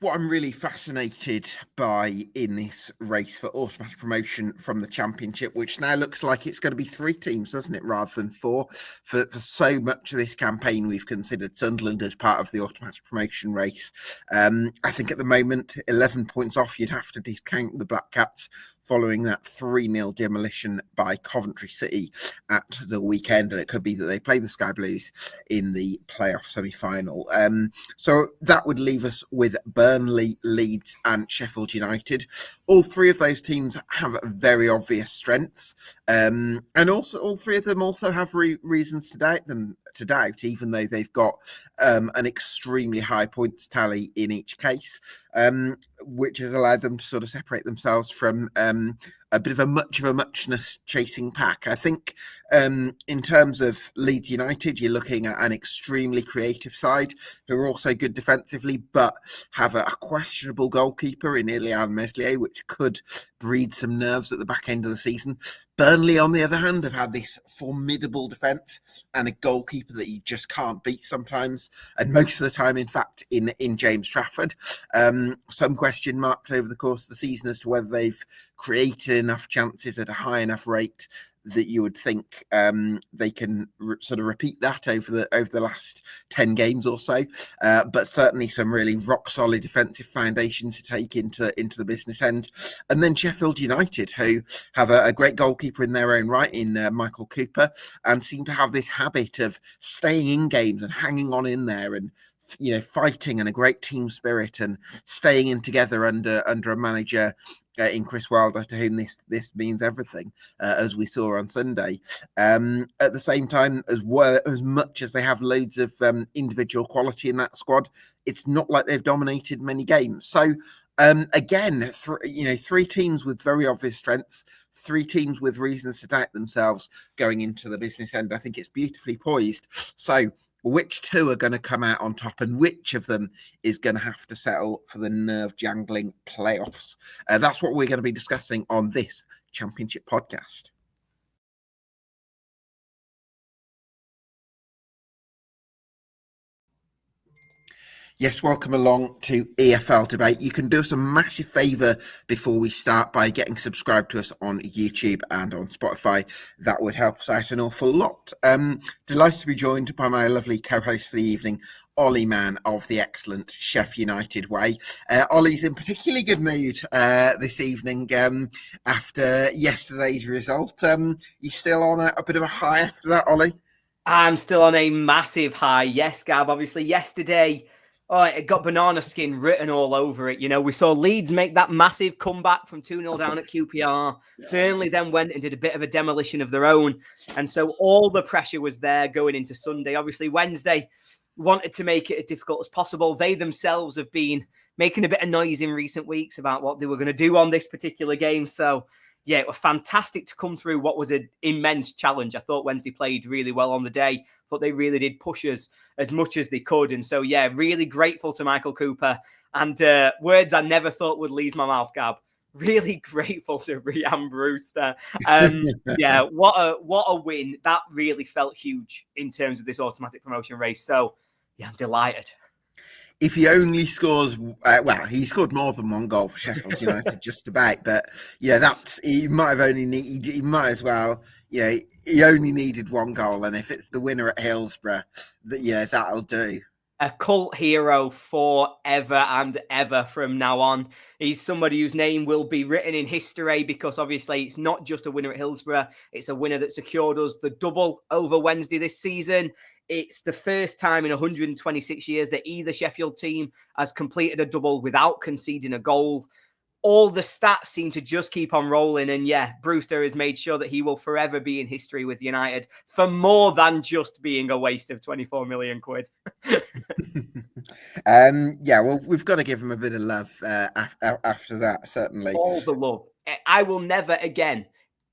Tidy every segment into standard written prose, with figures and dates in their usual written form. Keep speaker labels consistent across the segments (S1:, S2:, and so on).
S1: What I'm really fascinated by in this race for automatic promotion from the Championship, which now looks like it's going to be 3 teams, doesn't it, rather than 4? For so much of this campaign, we've considered Sunderland as part of the automatic promotion race. I think at the moment, 11 points off, you'd have to discount the Black Cats following that 3-0 demolition by Coventry City at the weekend. And it could be that they play the Sky Blues in the playoff semi-final. So that would leave us with Burnley, Leeds and Sheffield United. All 3 of those teams have very obvious strengths. And also all 3 of them also have reasons to doubt, even though they've got an extremely high points tally in each case, which has allowed them to sort of separate themselves from a bit of a muchness chasing pack. I think in terms of Leeds United, you're looking at an extremely creative side who are also good defensively, but have a questionable goalkeeper in Ilian Meslier, which could breed some nerves at the back end of the season. Burnley, on the other hand, have had this formidable defence and a goalkeeper that you just can't beat sometimes, and most of the time, in fact, in James Trafford. Some question marks over the course of the season as to whether they've created enough chances at a high enough rate that you would think they can sort of repeat that over the last 10 games or so. But certainly some really rock solid defensive foundations to take into the business end. And then Sheffield United, who have a great goalkeeper in their own right in Michael Cooper, and seem to have this habit of staying in games and hanging on in there and fighting, and a great team spirit, and staying in together under a manager in Chris Wilder, to whom this means everything, as we saw on Sunday. At the same time, as much as they have loads of individual quality in that squad, it's not like they've dominated many games. So again, 3 teams with very obvious strengths, 3 teams with reasons to doubt themselves going into the business end. I think it's beautifully poised. So which 2 are going to come out on top, and which of them is going to have to settle for the nerve-jangling playoffs? That's what we're going to be discussing on this Championship podcast. Yes, welcome along to EFL Debate. You can do us a massive favour before we start by getting subscribed to us on YouTube and on Spotify. That would help us out an awful lot. Delighted to be joined by my lovely co-host for the evening, Oli Mann of the excellent Sheff United Way. Ollie's in particularly good mood this evening after yesterday's result. You still on a bit of a high after that, Ollie?
S2: I'm still on a massive high. Yes, Gab. Obviously, yesterday, it got banana skin written all over it. We saw Leeds make that massive comeback from 2-0 down at QPR. Burnley then went and did a bit of a demolition of their own. And so all the pressure was there going into Sunday. Obviously, Wednesday wanted to make it as difficult as possible. They themselves have been making a bit of noise in recent weeks about what they were going to do on this particular game. So, yeah, it was fantastic to come through what was an immense challenge. I thought Wednesday played really well on the day, but they really did push us as much as they could. And so, yeah, really grateful to Michael Cooper. And words I never thought would leave my mouth, Gab. Really grateful to Ryan Brewster. Yeah, what a win. That really felt huge in terms of this automatic promotion race. So, yeah, I'm delighted.
S1: If he only scores, he scored more than 1 goal for Sheffield United, just about. But he might as well. He only needed 1 goal, and if it's the winner at Hillsborough, that'll do.
S2: A cult hero forever and ever from now on. He's somebody whose name will be written in history, because obviously it's not just a winner at Hillsborough. It's a winner that secured us the double over Wednesday this season. It's the first time in 126 years that either Sheffield team has completed a double without conceding a goal. All the stats seem to just keep on rolling. And yeah, Brewster has made sure that he will forever be in history with United for more than just being a waste of 24 million quid.
S1: Well, we've got to give him a bit of love after that, certainly.
S2: All the love. I will never again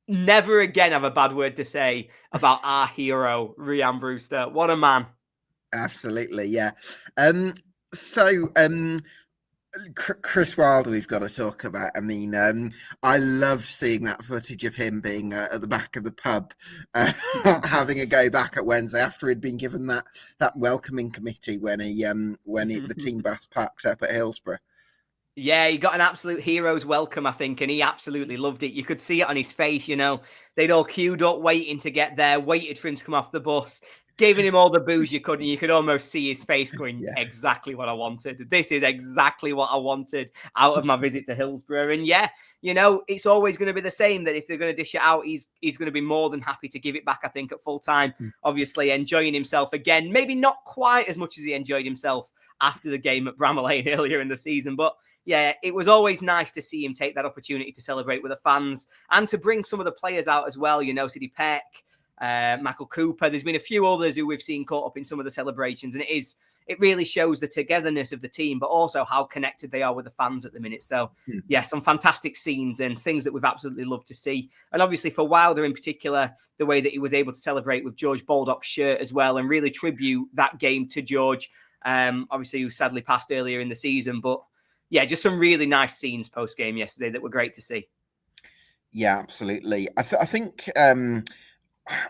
S2: have a bad word to say about our hero, Ryan Brewster. What a man.
S1: Absolutely, yeah. Chris Wilder, we've got to talk about. I mean, I loved seeing that footage of him being at the back of the pub, having a go back at Wednesday after he'd been given that welcoming committee when the team bus packed up at Hillsborough.
S2: Yeah, he got an absolute hero's welcome, I think, and he absolutely loved it. You could see it on his face, They'd all queued up, waiting to get there, waited for him to come off the bus, giving him all the booze you could, and you could almost see his face going,
S1: Yeah.
S2: exactly what I wanted. This is exactly what I wanted out of my visit to Hillsborough. And yeah, it's always going to be the same, that if they're going to dish it out, he's going to be more than happy to give it back, I think, at full time. Obviously, enjoying himself again, maybe not quite as much as he enjoyed himself after the game at Bramall Lane earlier in the season, but yeah, it was always nice to see him take that opportunity to celebrate with the fans and to bring some of the players out as well. Sidney Peck, Michael Cooper. There's been a few others who we've seen caught up in some of the celebrations, and it really shows the togetherness of the team, but also how connected they are with the fans at the minute. So yeah, some fantastic scenes and things that we've absolutely loved to see. And obviously for Wilder in particular, the way that he was able to celebrate with George Baldock's shirt as well and really tribute that game to George, obviously who sadly passed earlier in the season, but yeah, just some really nice scenes post-game yesterday that were great to see.
S1: Yeah, absolutely. I think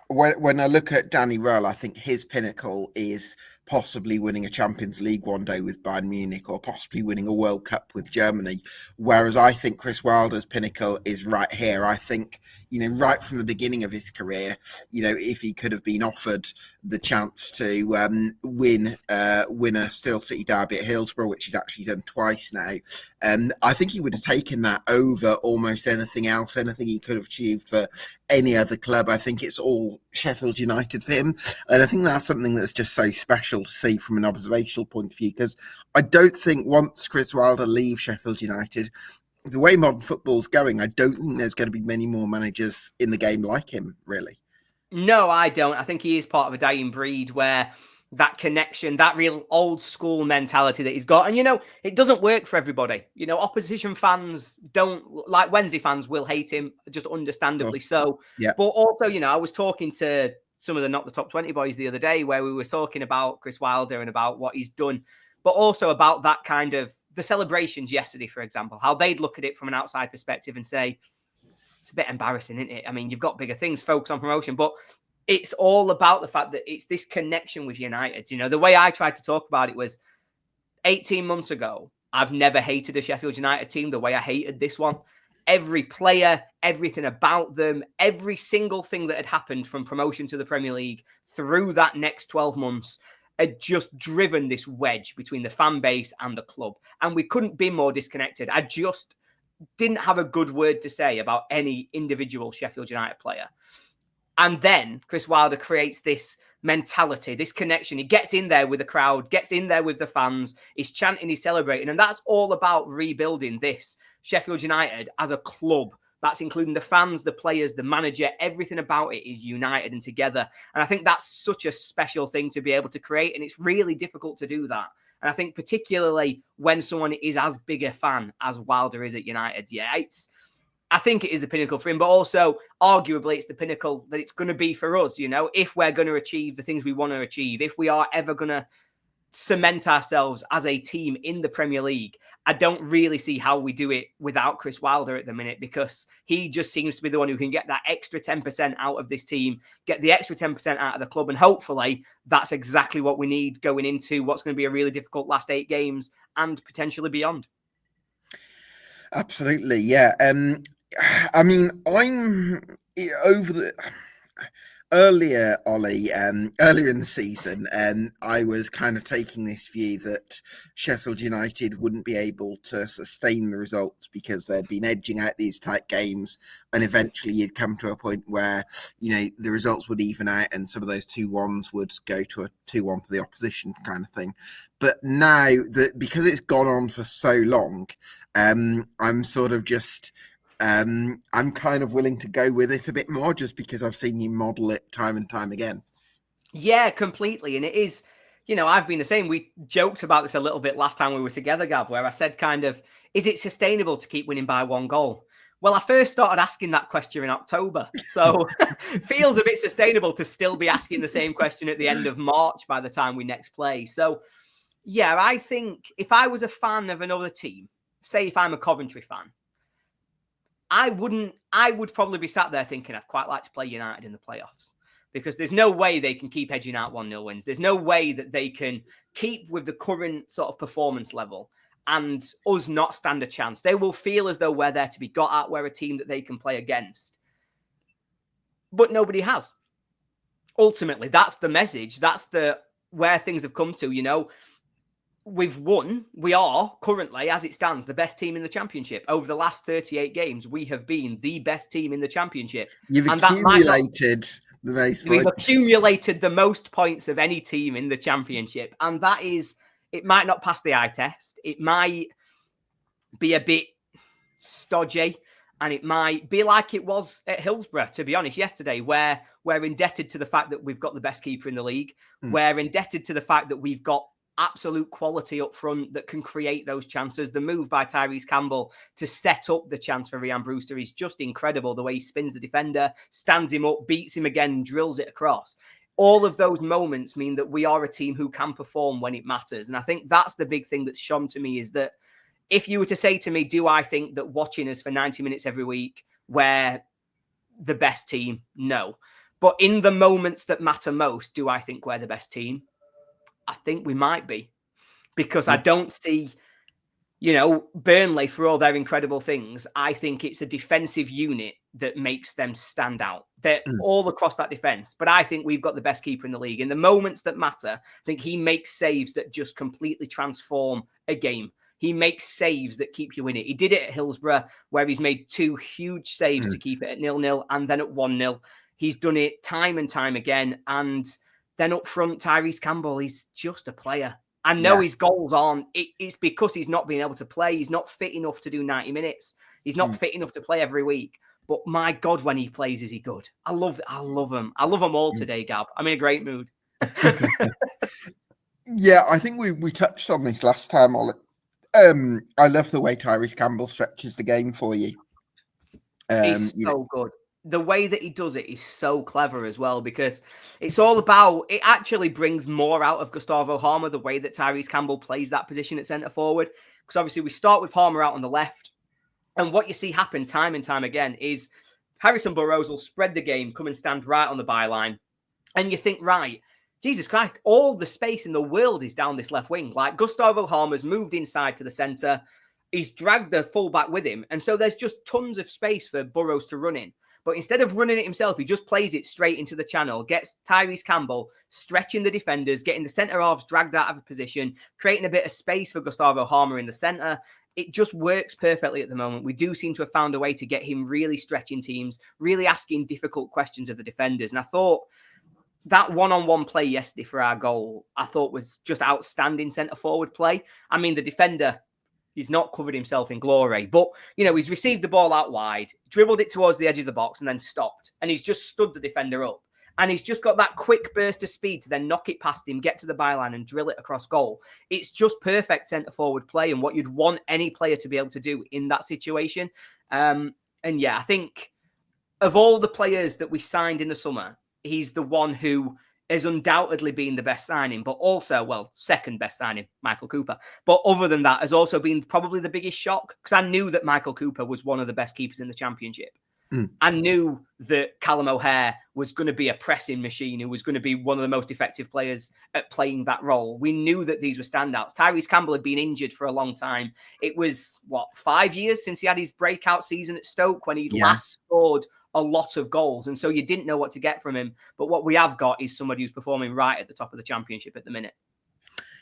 S1: when I look at Danny Röhl, I think his pinnacle is possibly winning a Champions League one day with Bayern Munich, or possibly winning a World Cup with Germany. Whereas I think Chris Wilder's pinnacle is right here. I think, right from the beginning of his career, if he could have been offered the chance to win a Steel City derby at Hillsborough, which he's actually done twice now, I think he would have taken that over almost anything else, anything he could have achieved for any other club. I think it's all Sheffield United for him, and I think that's something that's just so special to see from an observational point of view, because I don't think once Chris Wilder leaves Sheffield United, the way modern football's going, I don't think there's going to be many more managers in the game like him, really.
S2: No, I don't. I think he is part of a dying breed where that connection, that real old school mentality that he's got. And, it doesn't work for everybody. Opposition fans don't, like Wednesday fans will hate him, just understandably so.
S1: Yeah.
S2: But also, I was talking to some of the Not the Top 20 boys the other day where we were talking about Chris Wilder and about what he's done, but also about that kind of the celebrations yesterday, for example, how they'd look at it from an outside perspective and say, it's a bit embarrassing, isn't it? I mean, you've got bigger things, focus on promotion, but it's all about the fact that it's this connection with United. The way I tried to talk about it was 18 months ago, I've never hated a Sheffield United team the way I hated this one. Every player, everything about them, every single thing that had happened from promotion to the Premier League through that next 12 months had just driven this wedge between the fan base and the club. And we couldn't be more disconnected. I just didn't have a good word to say about any individual Sheffield United player. And then Chris Wilder creates this mentality, this connection. He gets in there with the crowd, gets in there with the fans. He's chanting, he's celebrating. And that's all about rebuilding this Sheffield United as a club. That's including the fans, the players, the manager. Everything about it is united and together. And I think that's such a special thing to be able to create. And it's really difficult to do that. And I think particularly when someone is as big a fan as Wilder is at United, I think it is the pinnacle for him, but also arguably it's the pinnacle that it's going to be for us, if we're going to achieve the things we want to achieve, if we are ever going to cement ourselves as a team in the Premier League. I don't really see how we do it without Chris Wilder at the minute, because he just seems to be the one who can get that extra 10% out of this team, get the extra 10% out of the club. And hopefully that's exactly what we need going into what's going to be a really difficult last 8 games and potentially beyond.
S1: Absolutely. Yeah. I mean, I'm over the earlier, Oli, earlier in the season, I was kind of taking this view that Sheffield United wouldn't be able to sustain the results because they'd been edging out these tight games, and eventually you'd come to a point where, the results would even out and some of those 2-1s would go to a 2-1 for the opposition kind of thing. But now that, because it's gone on for so long, I'm sort of just... I'm kind of willing to go with it a bit more just because I've seen you model it time and time again.
S2: Yeah, completely. And it is, I've been the same. We joked about this a little bit last time we were together, Gav, where I said kind of, is it sustainable to keep winning by 1 goal? Well, I first started asking that question in October. So feels a bit sustainable to still be asking the same question at the end of March by the time we next play. So yeah, I think if I was a fan of another team, say if I'm a Coventry fan, I would probably be sat there thinking I'd quite like to play United in the playoffs, because there's no way they can keep edging out 1-0 wins. There's no way that they can keep with the current sort of performance level and us not stand a chance. They will feel as though we're there to be got at. We're a team that they can play against. But nobody has. Ultimately, that's the message. That's where things have come to, you know. We've won. We are currently, as it stands, the best team in the championship. Over the last 38 games, we have been the best team in the championship.
S1: You've
S2: and
S1: accumulated the most
S2: We've
S1: points.
S2: accumulated the most points of any team in the championship. And that is, it might not pass the eye test. It might be a bit stodgy. And it might be like it was at Hillsborough, to be honest, yesterday, where we're indebted to the fact that we've got the best keeper in the league. We're indebted to the fact that we've got absolute quality up front that can create those chances. The move by Tyrese Campbell to set up the chance for Ryan Brewster is just incredible. The way he spins the defender, stands him up, beats him again, and drills it across. All of those moments mean that we are a team who can perform when it matters. And I think that's the big thing that's shone to me, is that if you were to say to me, do I think that watching us for 90 minutes every week, we're the best team? No. But in the moments that matter most, do I think we're the best team? I think we might be. Because I don't see, you know, Burnley, for all their incredible things, I think it's a defensive unit that makes them stand out. They're all across that defence. But I think we've got the best keeper in the league. In the moments that matter, I think he makes saves that just completely transform a game. He makes saves that keep you in it. He did it at Hillsborough, where he's made 2 huge saves to keep it at 0-0 and then at 1-0. He's done it time and time again. And then up front, Tyrese Campbell, he's just a player. I know his goals aren't. It's because he's not being able to play. He's not fit enough to do 90 minutes. He's not fit enough to play every week. But my God, when he plays, is he good? I love him. I love them all today, Gab. I'm in a great mood.
S1: Yeah, I think we touched on this last time, Oli. I love the way Tyrese Campbell stretches the game for you.
S2: He's so good. The way that he does it is so clever as well, because it's all about, it actually brings more out of Gustavo Harmer, the way that Tyrese Campbell plays that position at centre forward. Because obviously we start with Harmer out on the left. And what you see happen time and time again is Harrison Burrows will spread the game, come and stand right on the byline. And you think, right, Jesus Christ, all the space in the world is down this left wing. Like, Gustavo Harmer's moved inside to the centre. He's dragged the fullback with him. And so there's just tons of space for Burrows to run in. But instead of running it himself, he just plays it straight into the channel, gets Tyrese Campbell stretching the defenders, getting the centre halves dragged out of a position, creating a bit of space for Gustavo Harmer in the centre. It just works perfectly at the moment. We do seem to have found a way to get him really stretching teams, really asking difficult questions of the defenders. And I thought that one-on-one play yesterday for our goal, I thought was just outstanding centre-forward play. I mean, the defender, he's not covered himself in glory, but, you know, he's received the ball out wide, dribbled it towards the edge of the box and then stopped. And he's just stood the defender up. And he's just got that quick burst of speed to then knock it past him, get to the byline and drill it across goal. It's just perfect centre-forward play and what you'd want any player to be able to do in that situation. And yeah, I think of all the players that we signed in the summer, he's the one who has undoubtedly been the best signing, but also, well, second best signing, Michael Cooper. But other than that, has also been probably the biggest shock, because I knew that Michael Cooper was one of the best keepers in the championship. I knew that Callum O'Hare was going to be a pressing machine, who was going to be one of the most effective players at playing that role. We knew that these were standouts. Tyrese Campbell had been injured for a long time. It was, 5 years since he had his breakout season at Stoke, when he last scored a lot of goals. And so you didn't know what to get from him. But what we have got is somebody who's performing right at the top of the championship at the minute.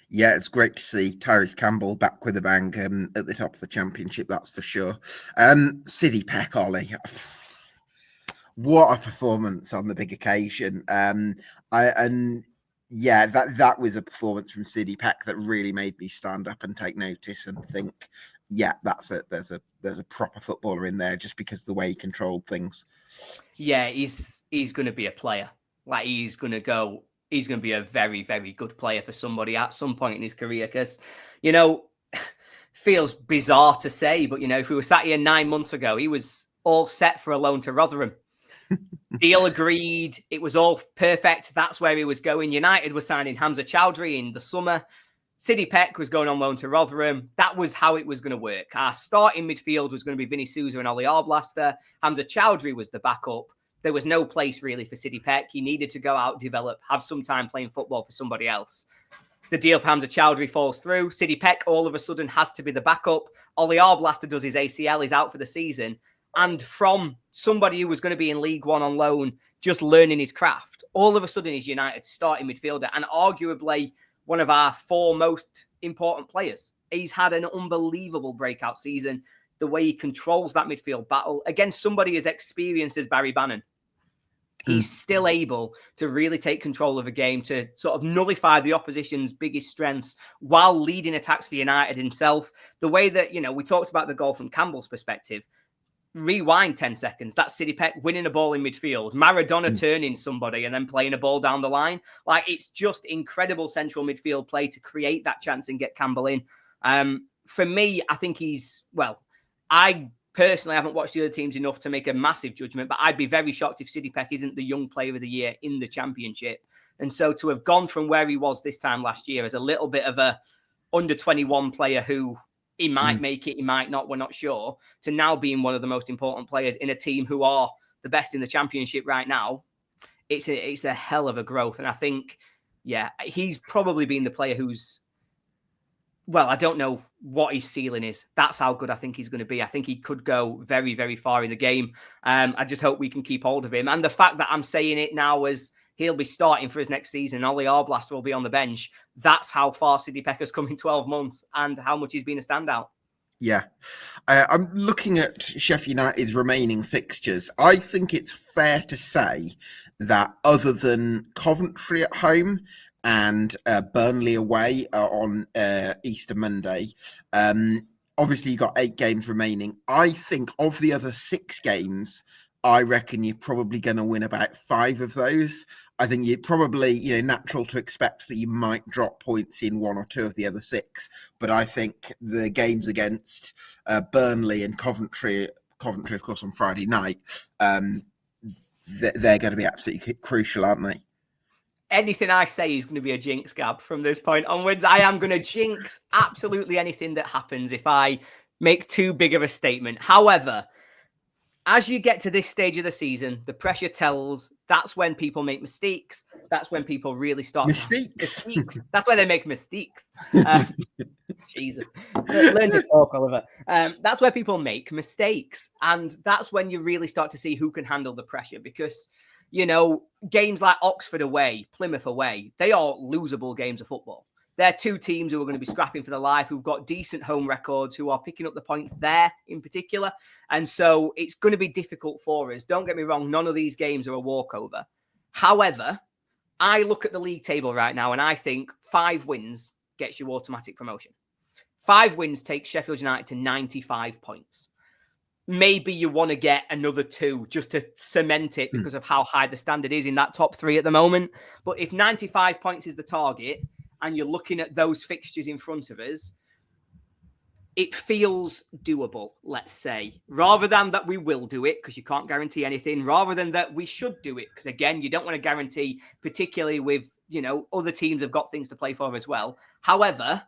S1: Yeah, it's great to see Tyrese Campbell back with a bang at the top of the championship, that's for sure. Sidney Peck, Ollie. What a performance on the big occasion. That was a performance from Sidney Peck that really made me stand up and take notice and think, yeah, that's it. There's a proper footballer in there, just because of the way he controlled things. Yeah,
S2: he's going to be a player. Like, he's going to be a very, very good player for somebody at some point in his career, because, you know, feels bizarre to say, but, you know, if we were sat here 9 months ago, he was all set for a loan to Rotherham. Deal agreed. It was all perfect. That's where he was going. United were signing Hamza Chowdhury in the summer. Sidney Peck was going on loan to Rotherham. That was how it was going to work. Our starting midfield was going to be Vinny Souza and Oli Arblaster. Hamza Chowdhury was the backup. There was no place really for Sidney Peck. He needed to go out, develop, have some time playing football for somebody else. the deal for Hamza Chowdhury falls through. Sidney Peck all of a sudden has to be the backup. Oli Arblaster does his ACL, he's out for the season. And from somebody who was going to be in League One on loan, just learning his craft, all of a sudden he's United's starting midfielder and arguably one of our 4 most important players. He's had an unbelievable breakout season. The way he controls that midfield battle against somebody as experienced as Barry Bannon. He's still able to really take control of a game, to sort of nullify the opposition's biggest strengths while leading attacks for United himself. The way that, we talked about the goal from Campbell's perspective. Rewind 10 seconds. That's Sidney Peck winning a ball in midfield. Maradona turning somebody and then playing a ball down the line. Like, it's just incredible central midfield play to create that chance and get Campbell in. For me, I think I personally haven't watched the other teams enough to make a massive judgment, but I'd be very shocked if Sidney Peck isn't the young player of the year in the Championship. And so to have gone from where he was this time last year as a little bit of a under 21 player who he might make it, he might not, we're not sure, to now being one of the most important players in a team who are the best in the Championship right now, it's a hell of a growth. And I think, he's probably been the player who's, I don't know what his ceiling is. That's how good I think he's going to be. I think he could go very, very far in the game. I just hope we can keep hold of him. And the fact that I'm saying it now as he'll be starting for his next season, Oli Arblaster will be on the bench. That's how far Sidney Peck has come in 12 months and how much he's been a standout.
S1: Yeah. I'm looking at Sheff United's remaining fixtures. I think it's fair to say that other than Coventry at home and Burnley away on Easter Monday, obviously you've got 8 games remaining. I think of the other 6 games, I reckon you're probably going to win about 5 of those. I think you're probably, natural to expect that you might drop points in 1 or 2 of the other 6. But I think the games against Burnley and Coventry, of course, on Friday night, they're going to be absolutely crucial, aren't they?
S2: Anything I say is going to be a jinx, Gab, from this point onwards. I am going to jinx absolutely anything that happens if I make too big of a statement. However, as you get to this stage of the season, the pressure tells. That's when people make mistakes. That's when people really start.
S1: Mistakes.
S2: That's where they make mistakes. Jesus. Learn to talk, Oliver. That's where people make mistakes. And that's when you really start to see who can handle the pressure. Because, games like Oxford away, Plymouth away, they are losable games of football. They're 2 teams who are going to be scrapping for their life, who've got decent home records, who are picking up the points there in particular. And so it's going to be difficult for us. Don't get me wrong, none of these games are a walkover. However, I look at the league table right now and I think 5 wins gets you automatic promotion. 5 wins takes Sheffield United to 95 points. Maybe you want to get another 2 just to cement it because of how high the standard is in that top 3 at the moment. But if 95 points is the target, and you're looking at those fixtures in front of us, it feels doable, let's say. Rather than that we will do it, because you can't guarantee anything, rather than that we should do it, because again, you don't want to guarantee, particularly with, other teams have got things to play for as well. However,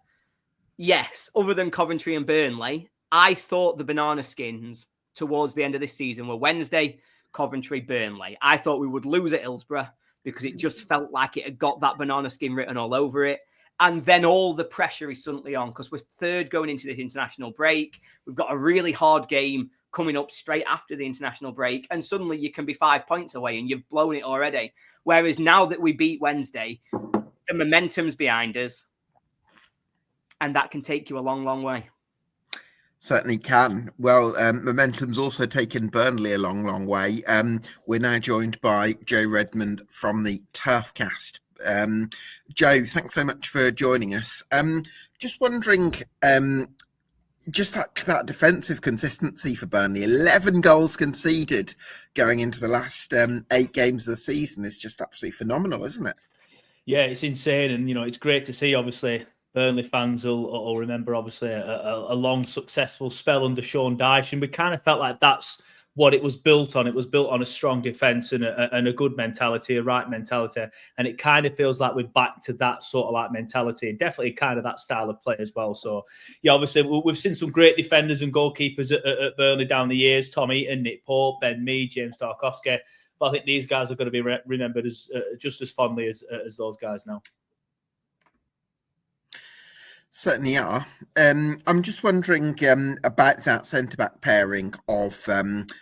S2: yes, other than Coventry and Burnley, I thought the banana skins towards the end of this season were Wednesday, Coventry, Burnley. I thought we would lose at Hillsborough, because it just felt like it had got that banana skin written all over it. And then all the pressure is suddenly on because we're 3rd going into this international break. We've got a really hard game coming up straight after the international break. And suddenly you can be 5 points away and you've blown it already. Whereas now that we beat Wednesday, the momentum's behind us. And that can take you a long, long way.
S1: Certainly can. Well, momentum's also taken Burnley a long, long way. We're now joined by Joe Redmond from the TurfCast. Joe, thanks so much for joining us. Just wondering, just that defensive consistency for Burnley. 11 goals conceded going into the last 8 games of the season is just absolutely phenomenal, isn't it?
S3: Yeah, it's insane. And, it's great to see, obviously. Burnley fans will remember, obviously, a long, successful spell under Sean Dyche. And we kind of felt like that's what it was built on. It was built on a strong defence and a good mentality, a right mentality. And it kind of feels like we're back to that sort of like mentality and definitely kind of that style of play as well. So, yeah, obviously, we've seen some great defenders and goalkeepers at Burnley down the years. Tom Eaton, Nick Pope, Ben Mee, James Tarkowski. But I think these guys are going to be remembered as just as fondly as those guys now.
S1: Certainly are. I'm just wondering about that centre-back pairing of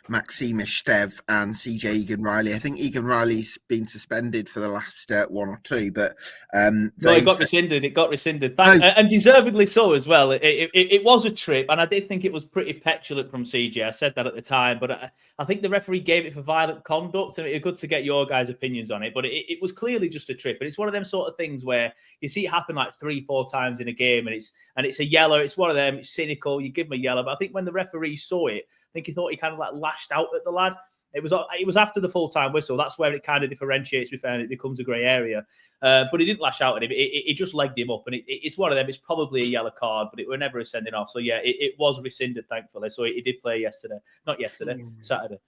S1: Maxime Stev and CJ Egan-Riley. I think Egan-Riley's been suspended for the last one or two, but
S3: no, it got rescinded. It got rescinded, and deservedly so as well. It was a trip, and I did think it was pretty petulant from CJ. I said that at the time, but I think the referee gave it for violent conduct, and it's good to get your guys' opinions on it. But it was clearly just a trip, and it's one of them sort of things where you see it happen like 3-4 times in a game, and it's a yellow. It's one of them. It's cynical. You give him a yellow, but I think when the referee saw it, I think he thought he kind of like lashed out at the lad. It was after the full-time whistle. That's where it kind of differentiates, with and it becomes a grey area. But he didn't lash out at him. It just legged him up, and it's one of them. It's probably a yellow card, but it were never a sending off. So yeah, it was rescinded, thankfully. So he did play yesterday, not yesterday, Saturday.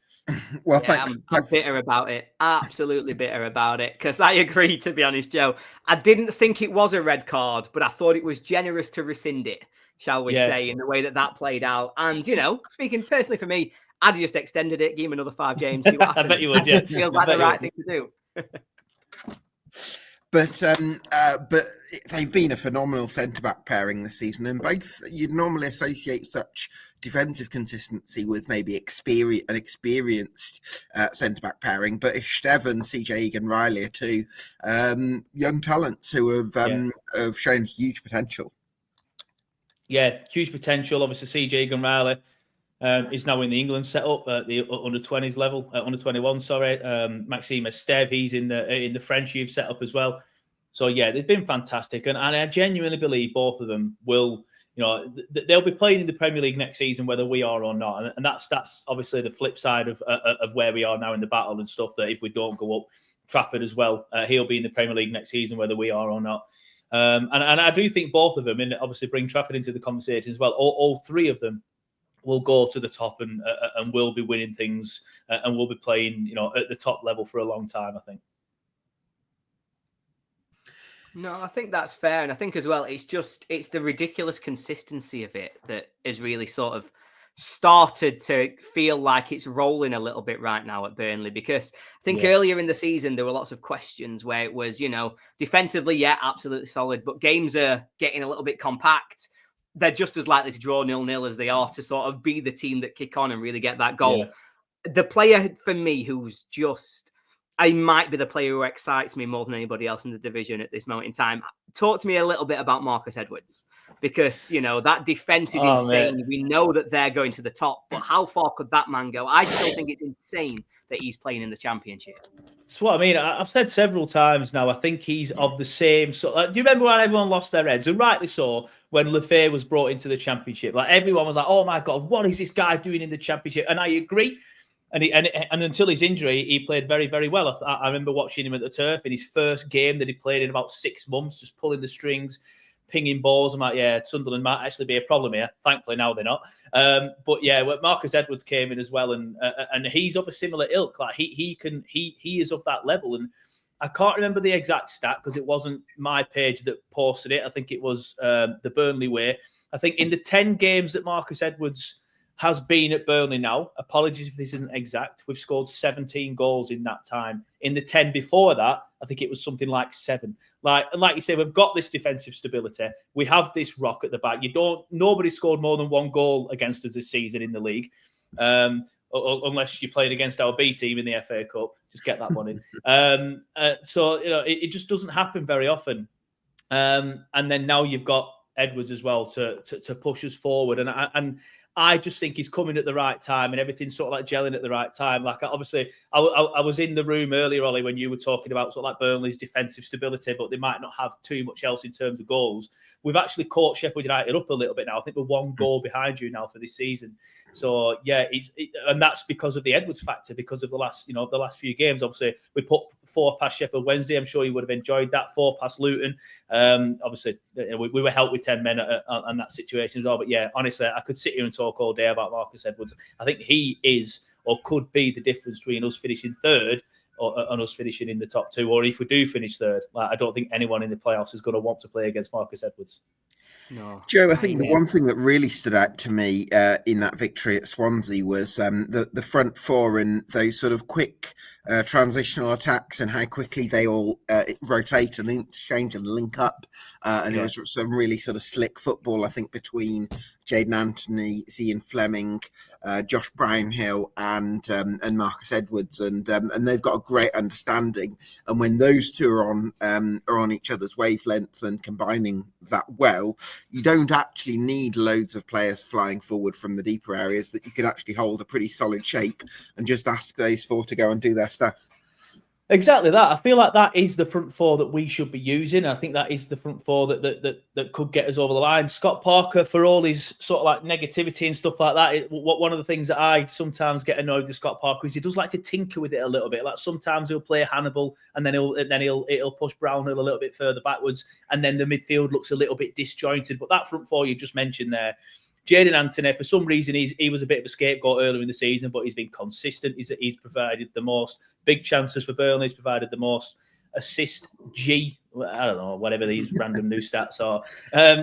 S1: Well,
S2: yeah, I'm bitter about it. Absolutely bitter about it. Because I agree, to be honest, Joe. I didn't think it was a red card, but I thought it was generous to rescind it, shall we say, in the way that played out. And, speaking personally for me, I'd just extended it, give him another 5 games, see what happens.
S3: I bet you would, yeah.
S2: Feels like the right thing to do.
S1: But they've been a phenomenal centre-back pairing this season, and both you'd normally associate such defensive consistency with maybe an experienced centre-back pairing. But Stev and CJ Egan-Riley are two young talents who have shown huge potential.
S3: Yeah, huge potential. Obviously, CJ Egan-Riley is now in the England setup at the under-20s level, under-21. Sorry, Maxime Stev, he's in the French youth setup as well. So yeah, they've been fantastic, and I genuinely believe both of them will. They'll be playing in the Premier League next season, whether we are or not, and that's obviously the flip side of where we are now in the battle and stuff. That if we don't go up, Trafford as well, he'll be in the Premier League next season, whether we are or not. And I do think both of them, and obviously bring Trafford into the conversation as well. All three of them will go to the top and will be winning things and will be playing, at the top level for a long time, I think.
S2: No, I think that's fair. And I think as well, it's the ridiculous consistency of it that has really sort of started to feel like it's rolling a little bit right now at Burnley, because I think earlier in the season, there were lots of questions where it was, defensively, absolutely solid, but games are getting a little bit compact. They're just as likely to draw 0-0 as they are to sort of be the team that kick on and really get that goal. Yeah. The player for me who's I might be the player who excites me more than anybody else in the division at this moment in time. Talk to me a little bit about Marcus Edwards, because, that defense is insane. Man. We know that they're going to the top, but how far could that man go? I still think it's insane that he's playing in the Championship.
S3: That's what I mean. I've said several times now, I think he's of the same sort. Do you remember when everyone lost their heads? And rightly so, when Lefebvre was brought into the Championship. Like, everyone was like, oh my God, what is this guy doing in the Championship? And I agree. And until his injury, he played very, very well. I remember watching him at the Turf in his first game that he played in about 6 months, just pulling the strings, pinging balls. I'm like, yeah, Sunderland might actually be a problem here. Thankfully, now they're not. But yeah, Marcus Edwards came in as well, and he's of a similar ilk. Like he is of that level. And I can't remember the exact stat because it wasn't my page that posted it. I think it was the Burnley way. I think in the 10 games that Marcus Edwards has been at Burnley now, apologies if this isn't exact, we've scored 17 goals in that time. In the 10 before that, I think it was something like 7. Like you say, we've got this defensive stability. We have this rock at the back. Nobody scored more than 1 goal against us this season in the league, unless you played against our B team in the FA Cup. Just get that one in. So it just doesn't happen very often. And then now you've got Edwards as well to push us forward, and I just think he's coming at the right time, and everything's sort of like gelling at the right time. Like, obviously, I was in the room earlier, Ollie, when you were talking about sort of like Burnley's defensive stability, but they might not have too much else in terms of goals. We've actually caught Sheffield United up a little bit now. I think we're 1 goal behind you now for this season. So yeah, and that's because of the Edwards factor, because of the last few games. Obviously, we put 4 past Sheffield Wednesday. I'm sure you would have enjoyed that. 4 past Luton. Obviously, we were helped with 10 men on that situation as well. But yeah, honestly, I could sit here and talk all day about Marcus Edwards. I think he is or could be the difference between us finishing 3rd and us finishing in the top 2. Or if we do finish 3rd, I don't think anyone in the playoffs is going to want to play against Marcus Edwards.
S2: No,
S1: Joe, I think the one thing that really stood out to me in that victory at Swansea was the front four and those sort of quick transitional attacks and how quickly they all rotate and interchange and link up. And it was some really sort of slick football, I think, between Jadon Anthony, Zian Fleming, Josh Brownhill, and Marcus Edwards, and they've got a great understanding. And when those two are on each other's wavelengths and combining that well, you don't actually need loads of players flying forward from the deeper areas. That you can actually hold a pretty solid shape and just ask those four to go and do their stuff.
S3: Exactly that. I feel like that is the front four that we should be using. I think that is the front four that could get us over the line. Scott Parker, for all his sort of like negativity and stuff like that, one of the things that I sometimes get annoyed with Scott Parker is he does like to tinker with it a little bit. Like sometimes he'll play Hannibal and then he'll push Brownhill a little bit further backwards, and then the midfield looks a little bit disjointed. But that front four you just mentioned there, Jadon Anthony, for some reason, he was a bit of a scapegoat earlier in the season, but he's been consistent. He's provided the most big chances for Burnley. He's provided the most assist G. I don't know, whatever these random new stats are.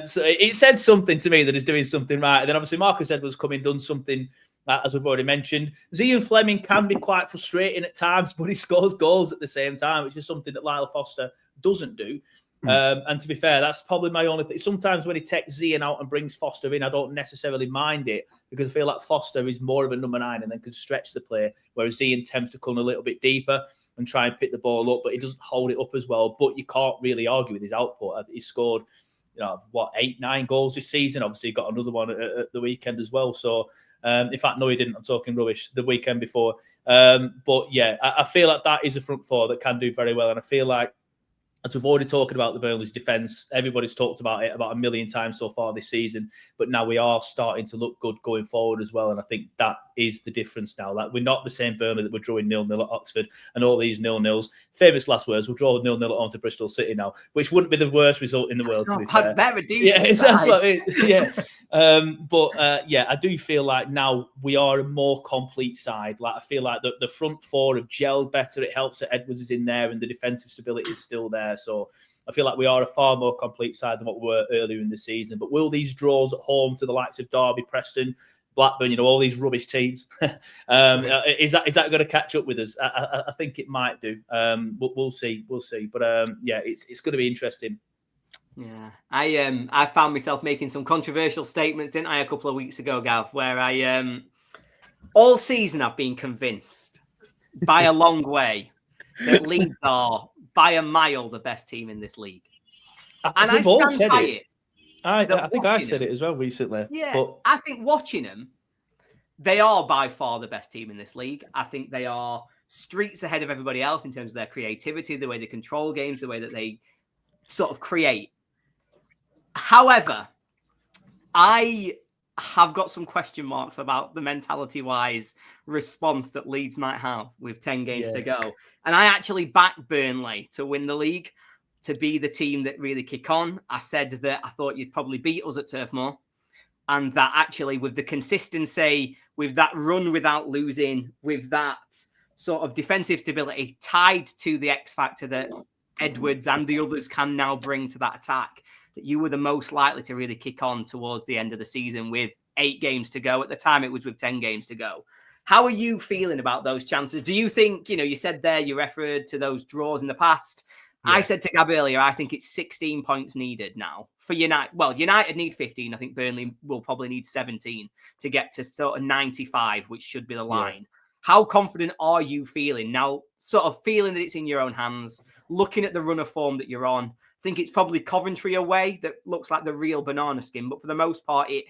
S3: So it says something to me that he's doing something right. And then obviously Marcus Edwards come in, done something, as we've already mentioned. Zian Fleming can be quite frustrating at times, but he scores goals at the same time, which is something that Lyle Foster doesn't do. And to be fair, that's probably my only thing. Sometimes when he takes Zian out and brings Foster in, I don't necessarily mind it because I feel like Foster is more of a number 9 and then can stretch the play, whereas Zian tends to come a little bit deeper and try and pick the ball up, but he doesn't hold it up as well. But you can't really argue with his output. He scored, 8-9 goals this season. Obviously, he got another one at the weekend as well. So, in fact, no, he didn't. I'm talking rubbish. The weekend before. But yeah, I feel like that is a front four that can do very well, and I feel like, as we've already talked about the Burnley's defence, everybody's talked about it about a million times so far this season, but now we are starting to look good going forward as well, and I think that is the difference now. Like, we're not the same Burnley that we're drawing 0-0 at Oxford and all these 0-0s. Famous last words, we'll draw 0-0 at home to Bristol City now, which wouldn't be the worst result in the world, to be fair. I do feel like now we are a more complete side. Like, I feel like the front four have gelled better. It helps that Edwards is in there and the defensive stability is still there. So I feel like we are a far more complete side than what we were earlier in the season. But will these draws at home to the likes of Derby, Preston, Blackburn, all these rubbish teams, is that going to catch up with us? I think it might do. We'll see. But it's going to be interesting.
S2: Yeah, I found myself making some controversial statements, didn't I, a couple of weeks ago, Gav, where I all season I've been convinced by a long way that Leeds are by a mile the best team in this league. And I stand by it.
S3: I think I said it as well recently.
S2: Yeah,
S3: but
S2: I think watching them, they are by far the best team in this league. I think they are streets ahead of everybody else in terms of their creativity, the way they control games, the way that they sort of create. However, I have got some question marks about the mentality-wise response that Leeds might have with 10 games to go. And I actually backed Burnley to win the league, to be the team that really kick on. I said that I thought you'd probably beat us at Turf Moor, and that actually with the consistency, with that run without losing, with that sort of defensive stability tied to the X factor that Edwards and the others can now bring to that attack, that you were the most likely to really kick on towards the end of the season with 8 games to go. At the time, it was with 10 games to go. How are you feeling about those chances? Do you think, you said there, you referred to those draws in the past. Yeah. I said to Gab earlier, I think it's 16 points needed now for United. Well, United need 15. I think Burnley will probably need 17 to get to sort of 95, which should be the line. Yeah. How confident are you feeling now, sort of feeling that it's in your own hands, looking at the run of form that you're on? I think it's probably Coventry away that looks like the real banana skin, but for the most part, it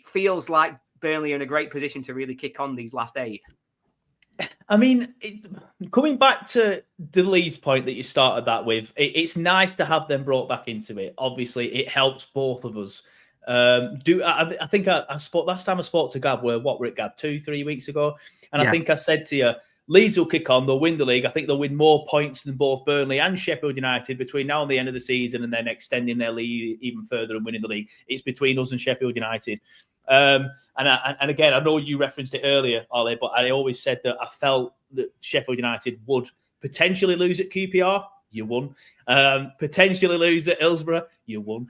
S2: feels like Burnley are in a great position to really kick on these last 8.
S3: I mean, coming back to the Leeds point that you started that with, it's nice to have them brought back into it. Obviously, it helps both of us. I think I spoke last time I spoke to Gab, what were it, Gab, 2-3 weeks ago? And I think I said to you, Leeds will kick on, they'll win the league. I think they'll win more points than both Burnley and Sheffield United between now and the end of the season, and then extending their lead even further and winning the league. It's between us and Sheffield United. And again, I know you referenced it earlier, Oli, but I always said that I felt that Sheffield United would potentially lose at QPR. You won. Potentially lose at Hillsborough. You won.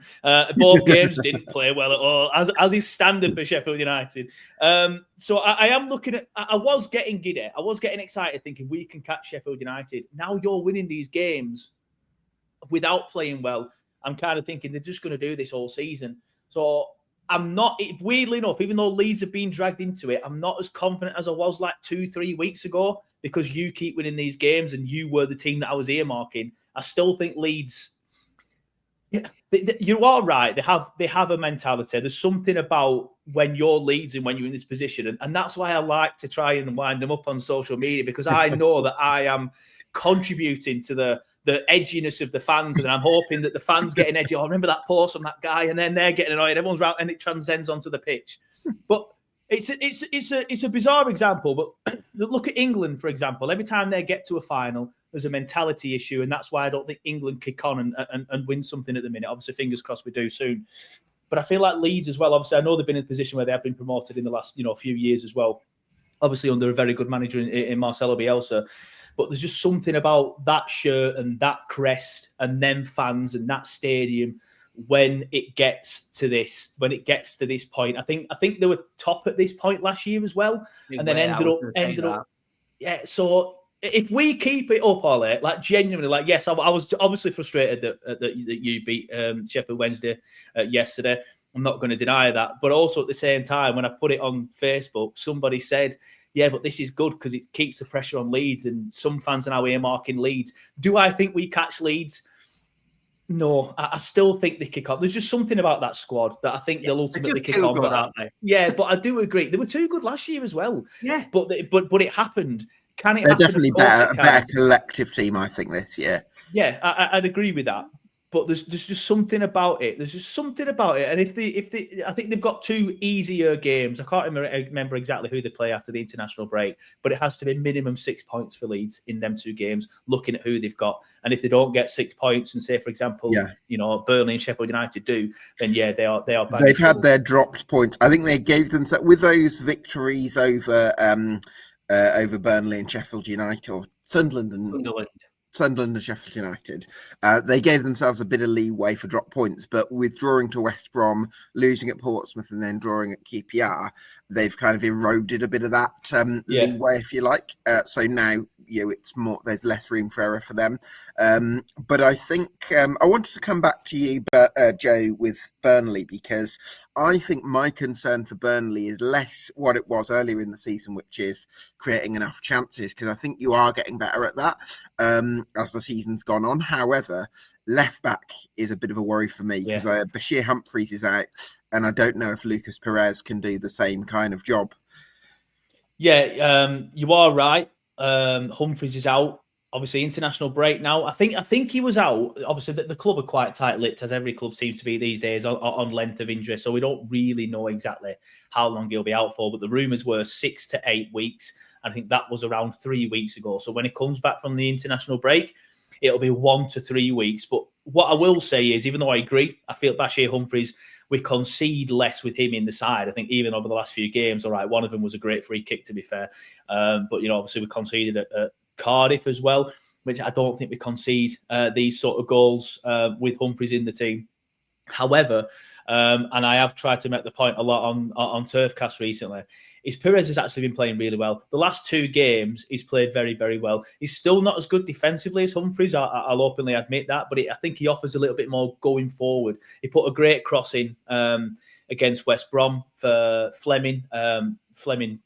S3: Both games didn't play well at all, as is standard for Sheffield United. So I am looking at. I was getting giddy. I was getting excited, thinking we can catch Sheffield United. Now you're winning these games without playing well. I'm kind of thinking they're just going to do this all season. So I'm not, weirdly enough, even though Leeds have been dragged into it, I'm not as confident as I was like 2-3 weeks ago, because you keep winning these games and you were the team that I was earmarking. I still think Leeds, you are right. They have a mentality. There's something about when you're Leeds and when you're in this position. And that's why I like to try and wind them up on social media, because I know that I am contributing to the edginess of the fans, and I'm hoping that the fans getting edgy. Oh, remember that post from that guy, and then they're getting annoyed. Everyone's right, and it transcends onto the pitch. But it's a bizarre example. But look at England, for example. Every time they get to a final, there's a mentality issue, and that's why I don't think England kick on and win something at the minute. Obviously, fingers crossed we do soon. But I feel like Leeds as well. Obviously, I know they've been in a position where they have been promoted in the last few years as well. Obviously, under a very good manager in Marcelo Bielsa. But there's just something about that shirt and that crest and them fans and that stadium when it gets to this point. I think they were top at this point last year as well, and then ended up. Yeah. So if we keep it up, Ollie, like genuinely, like yes, I was obviously frustrated that you beat Sheffield Wednesday yesterday. I'm not going to deny that, but also at the same time, when I put it on Facebook, somebody said, yeah, but this is good because it keeps the pressure on Leeds, and some fans are now earmarking Leeds. Do I think we catch Leeds? No, I still think they kick off. There's just something about that squad that I think they'll ultimately kick on.
S2: Good, aren't they?
S3: Yeah, but I do agree. They were too good last year as well.
S2: Yeah.
S3: But it happened. Can it
S1: They're
S3: happen?
S1: definitely a better collective team, I think, this year.
S3: Yeah, I'd agree with that. But there's just something about it. And if they, I think they've got 2 easier games. I can't remember exactly who they play after the international break, but it has to be minimum 6 points for Leeds in them 2 games, looking at who they've got. And if they don't get 6 points, and say, for example, Burnley and Sheffield United do, then they are.
S1: They've had their dropped points. I think they gave them, with those victories over Burnley and Sheffield United, or Sunderland and Sheffield United, they gave themselves a bit of leeway for drop points, but with drawing to West Brom, losing at Portsmouth, and then drawing at QPR, they've kind of eroded a bit of that leeway, if you like. So now it's more. There's less room for error for them. But I think I wanted to come back to you, Joe, with Burnley, because I think my concern for Burnley is less what it was earlier in the season, which is creating enough chances, because I think you are getting better at that as the season's gone on. However, left back is a bit of a worry for me, because Bashir Humphreys is out, and I don't know if Lucas Perez can do the same kind of job.
S3: Yeah, you are right. Humphreys is out. Obviously, international break now. I think he was out. Obviously, the club are quite tight-lipped, as every club seems to be these days, on length of injury. So we don't really know exactly how long he'll be out for. But the rumours were 6 to 8 weeks. I think that was around 3 weeks ago. So when he comes back from the international break, it'll be 1 to 3 weeks. But what I will say is, even though I agree, I feel Bashir Humphreys, we concede less with him in the side. I think even over the last few games, all right, one of them was a great free kick, to be fair. But, obviously we conceded at Cardiff as well, which I don't think we concede these sort of goals with Humphreys in the team. However, and I have tried to make the point a lot on TurfCast recently, is Perez has actually been playing really well. The last 2 games, he's played very, very well. He's still not as good defensively as Humphreys, I'll openly admit that, but I think he offers a little bit more going forward. He put a great cross in against West Brom for Fleming. Fleming,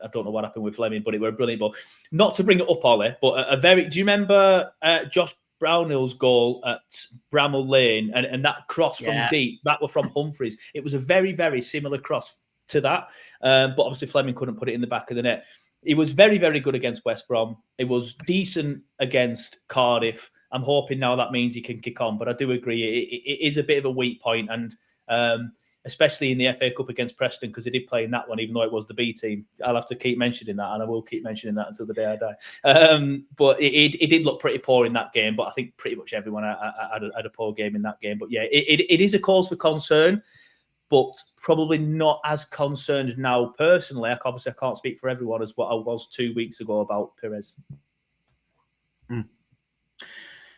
S3: I don't know what happened with Fleming, but it was a brilliant ball. Not to bring it up, Ollie, but do you remember Josh Brownhill's goal at Bramall Lane and that cross from deep? That was from Humphreys. It was a very, very similar cross to that, but obviously Fleming couldn't put it in the back of the net. He was very, very good against West Brom. It was decent against Cardiff. I'm hoping now that means he can kick on, but I do agree it is a bit of a weak point, and especially in the FA Cup against Preston, because they did play in that one, even though it was the B team. I'll have to keep mentioning that, and I will keep mentioning that until the day I die. But it did look pretty poor in that game, but I think pretty much everyone had a poor game in that game. But yeah, it is a cause for concern, but probably not as concerned now personally. Obviously, I can't speak for everyone as what I was 2 weeks ago about Perez.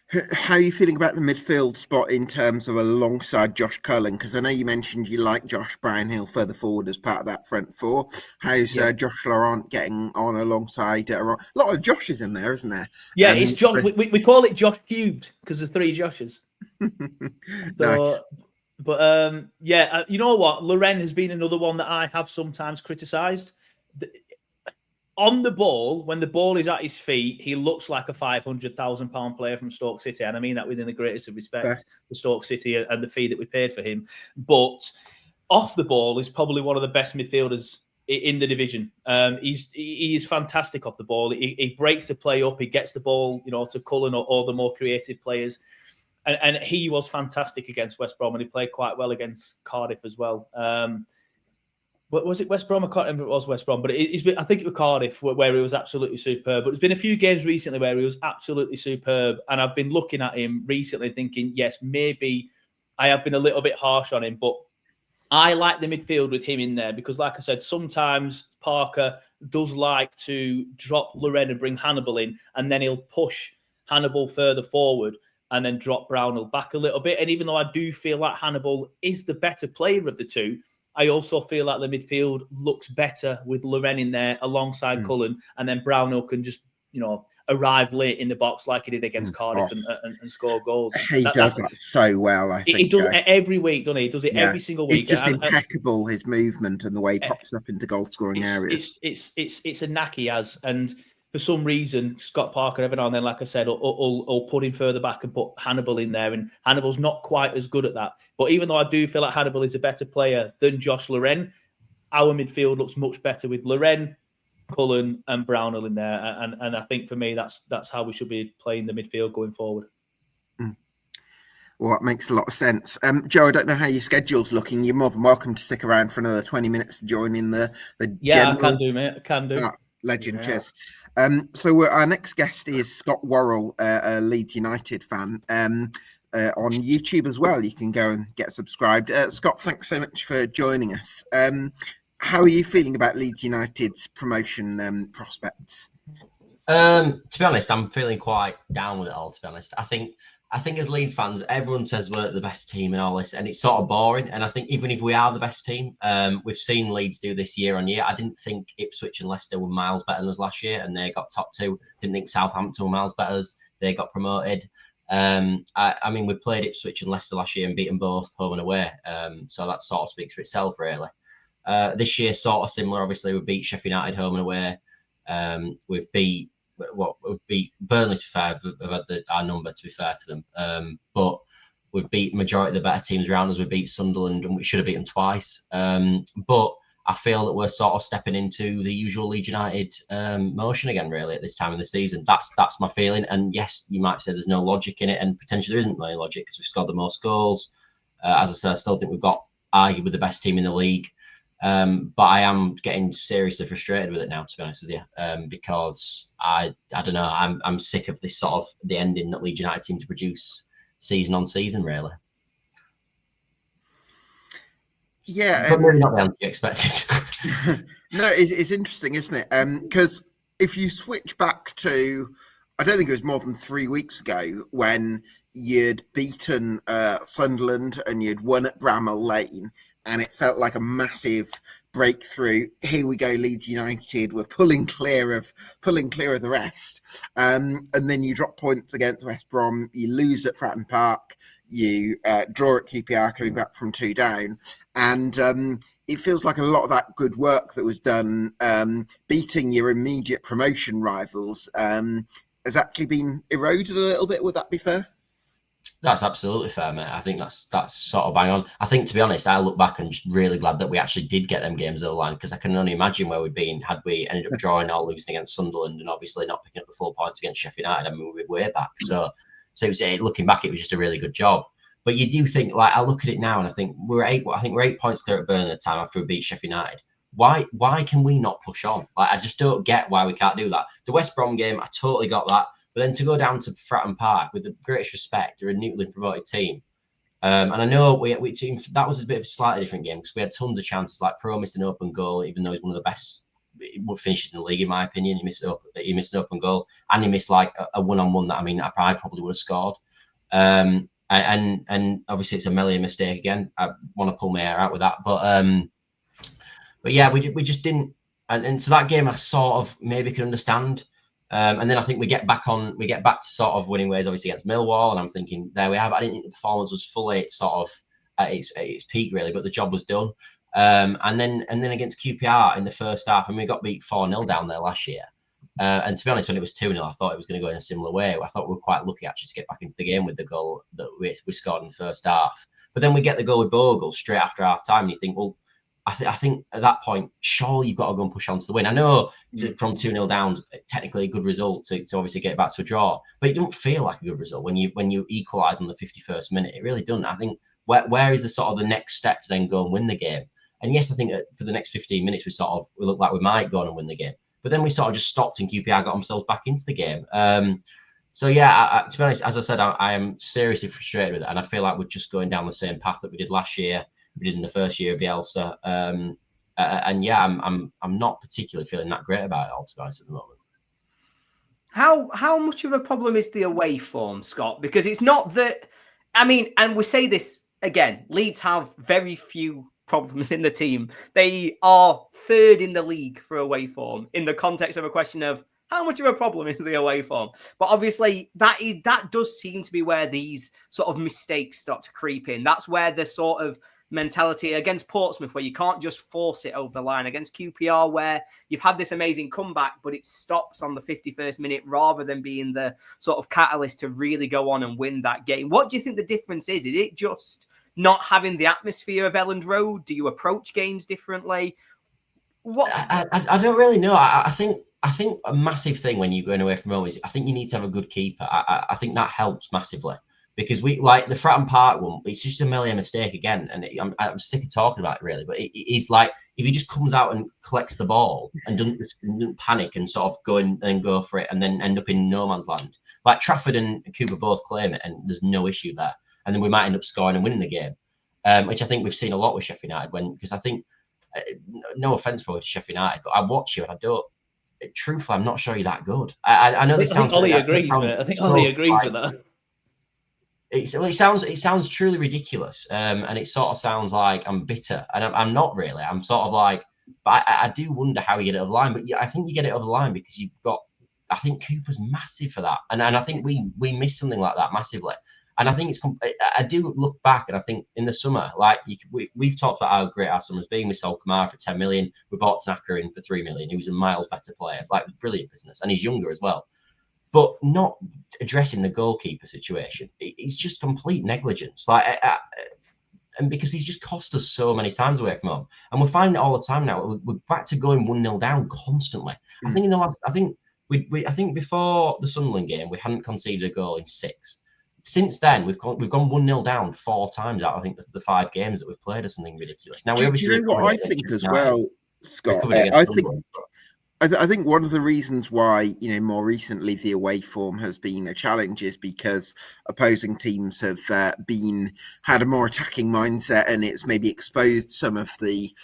S1: How are you feeling about the midfield spot in terms of alongside Josh Cullen? Because I know you mentioned you like Josh Brownhill further forward as part of that front four. How's Josh Laurent getting on alongside? A lot of Joshes in there, isn't there?
S3: Yeah, it's Josh. We call it Josh cubed because of 3 Joshes.
S1: Nice.
S3: But you know what? Loren has been another one that I have sometimes criticised. On the ball, when the ball is at his feet, he looks like a £500,000 player from Stoke City. And I mean that within the greatest of respect for Stoke City and the fee that we paid for him. But off the ball is probably one of the best midfielders in the division. He is fantastic off the ball. He breaks the play up. He gets the ball, to Cullen or the more creative players. And he was fantastic against West Brom, and he played quite well against Cardiff as well. Was it West Brom? I can't remember if it was West Brom, but I think it was Cardiff where he was absolutely superb. But there's been a few games recently where he was absolutely superb, and I've been looking at him recently thinking, yes, maybe I have been a little bit harsh on him, but I like the midfield with him in there because, like I said, sometimes Parker does like to drop Loren and bring Hannibal in, and then he'll push Hannibal further forward and then drop Brownhill back a little bit. And even though I do feel like Hannibal is the better player of the two, I also feel like the midfield looks better with Loren in there alongside Cullen, and then Brownhill can just, arrive late in the box like he did against Cardiff and score goals.
S1: He does that so well, I think.
S3: He does it every week, doesn't he? He does it every single week.
S1: It's just impeccable, his movement and the way he pops up into goal-scoring areas.
S3: It's a knack he has, and for some reason, Scott Parker, every now and then, like I said, will put him further back and put Hannibal in there. And Hannibal's not quite as good at that. But even though I do feel like Hannibal is a better player than Josh Loren, our midfield looks much better with Loren, Cullen and Brownhill in there. And I think for me, that's how we should be playing the midfield going forward.
S1: Well, that makes a lot of sense. Joe, I don't know how your schedule's looking. You're more than welcome to stick around for another 20 minutes to join in the
S3: general... I can do, mate. I can do.
S1: Legend, cheers. So our next guest is Scott Worrall, a Leeds United fan, on YouTube as well. You can go and get subscribed. Scott, thanks so much for joining us. How are you feeling about Leeds United's promotion prospects?
S4: To be honest, I'm feeling quite down with it all, to be honest. I think as Leeds fans, everyone says we're the best team and all this, and it's sort of boring. And I think even if we are the best team, we've seen Leeds do this year on year. I didn't think Ipswich and Leicester were miles better than us last year, and they got top 2. Didn't think Southampton were miles better than us. They got promoted. I mean, we played Ipswich and Leicester last year and beat them both home and away. So that sort of speaks for itself, really. This year, sort of similar. Obviously, we beat Sheff United home and away. We've beat Burnley, to be fair. We've had our number, to be fair to them. But we've beat majority of the better teams around us. We beat Sunderland, and we should have beaten them twice. But I feel that we're sort of stepping into the usual Leeds United motion again, really, at this time of the season. That's my feeling. And yes, you might say there's no logic in it, and potentially there isn't any logic because we've scored the most goals. As I said, I still think we've got arguably the best team in the league. But I am getting seriously frustrated with it now, to be honest with you, because I don't know, I'm sick of this sort of the ending that Leeds United seem to produce season on season, really.
S1: Yeah,
S4: but maybe not the answer you expected.
S1: No, it's interesting, isn't it? Because if you switch back to, I don't think it was more than 3 weeks ago when you'd beaten Sunderland and you'd won at Bramall Lane, and it felt like a massive breakthrough. Here we go, Leeds United. We're pulling clear of the rest. And then you drop points against West Brom. You lose at Fratton Park. You draw at QPR, coming back from 2 down. And it feels like a lot of that good work that was done, beating your immediate promotion rivals, has actually been eroded a little bit. Would that be fair?
S4: That's absolutely fair, mate. I think that's sort of bang on. I think, to be honest, I look back and just really glad that we actually did get them games over the line, because I can only imagine where we'd been had we ended up drawing or losing against Sunderland and obviously not picking up the 4 points against Sheff United. I mean, we'd be way back. So it was, looking back, it was just a really good job. But you do think, like, I look at it now and I think we're 8 points clear at Burnley at the time after we beat Sheff United. Why can we not push on? Like, I just don't get why we can't do that. The West Brom game, I totally got that. But then to go down to Fratton Park, with the greatest respect, they're a newly promoted team. And I know we team, that was a bit of a slightly different game because we had tons of chances, like Pro missed an open goal, even though he's one of the best finishes in the league, in my opinion. He missed an open goal, and he missed like a one-on-one that I probably would have scored. And obviously it's a Meslier mistake again. I want to pull my hair out with that, but yeah, we just didn't. And so that game I sort of maybe could understand. And then I think we get back to sort of winning ways, obviously against Millwall, and I'm thinking there we have. I didn't think the performance was fully sort of at its peak really, but the job was done. And then against QPR in the first half, and we got beat 4-0 down there last year. And to be honest, when it was 2-0, I thought it was going to go in a similar way. I thought we were quite lucky actually to get back into the game with the goal that we scored in the first half. But then we get the goal with Bogle straight after half time, and you think, well, I think at that point, surely you've got to go and push on to the win. I know from 2-0 down, technically a good result to obviously get back to a draw, but it don't feel like a good result when you equalise on the 51st minute. It really doesn't. I think where is the sort of the next step to then go and win the game? And yes, I think for the next 15 minutes we looked like we might go on and win the game, but then we sort of just stopped and QPR got themselves back into the game. So yeah, to be honest, as I said, I am seriously frustrated with it, and I feel like we're just going down the same path that we did last year. We did in the first year of Bielsa, and yeah, I'm not particularly feeling that great about it all, to be honest, at the moment.
S2: How much of a problem is the away form, Scott? Because it's not that. I mean, and we say this again. Leeds have very few problems in the team. They are third in the league for away form in the context of a question of how much of a problem is the away form. But obviously, that does seem to be where these sort of mistakes start to creep in. That's where the sort of mentality against Portsmouth, where you can't just force it over the line, against QPR, where you've had this amazing comeback, but it stops on the 51st minute rather than being the sort of catalyst to really go on and win that game. What do you think the difference is? Is it just not having the atmosphere of Elland Road? Do you approach games differently?
S4: I don't really know. I think a massive thing when you're going away from home is I think you need to have a good keeper. I think that helps massively. Because we like the Fratton Park one, it's just a Meslier mistake again, and I'm sick of talking about it really. But it's like if he just comes out and collects the ball and doesn't panic and sort of go for it, and then end up in no man's land. Like Trafford and Cooper both claim it, and there's no issue there. And then we might end up scoring and winning the game, which I think we've seen a lot with Sheff United. Because I think, no offense probably to Sheff United, but I watch you and I don't. Truthfully, I'm not sure you're that good. I know this sounds.
S3: I think Ollie agrees, mate. I think Ollie agrees with that.
S4: It sounds truly ridiculous, and it sort of sounds like I'm bitter, and I'm not really. I'm sort of like, but I do wonder how you get it over the line. But yeah, I think you get it over the line because you've got. I think Cooper's massive for that, and I think we miss something like that massively. And I think I do look back, and I think in the summer, like we've talked about how great our summer's been. We sold Kamara for 10 million. We bought Tanaka in for 3 million. He was a miles better player, like brilliant business, and he's younger as well. But not addressing the goalkeeper situation. It's just complete negligence. And because he's just cost us so many times away from home, and we're finding it all the time now. We're back to going 1-0 down constantly. I think I think before the Sunderland game, we hadn't conceded a goal in 6. Since then, we've gone 1-0 down 4 times out. I think the 5 games that we've played or something ridiculous. Now,
S1: do you know what I think as well, Scott? I think one of the reasons why, more recently the away form has been a challenge is because opposing teams have had a more attacking mindset, and it's maybe exposed some of the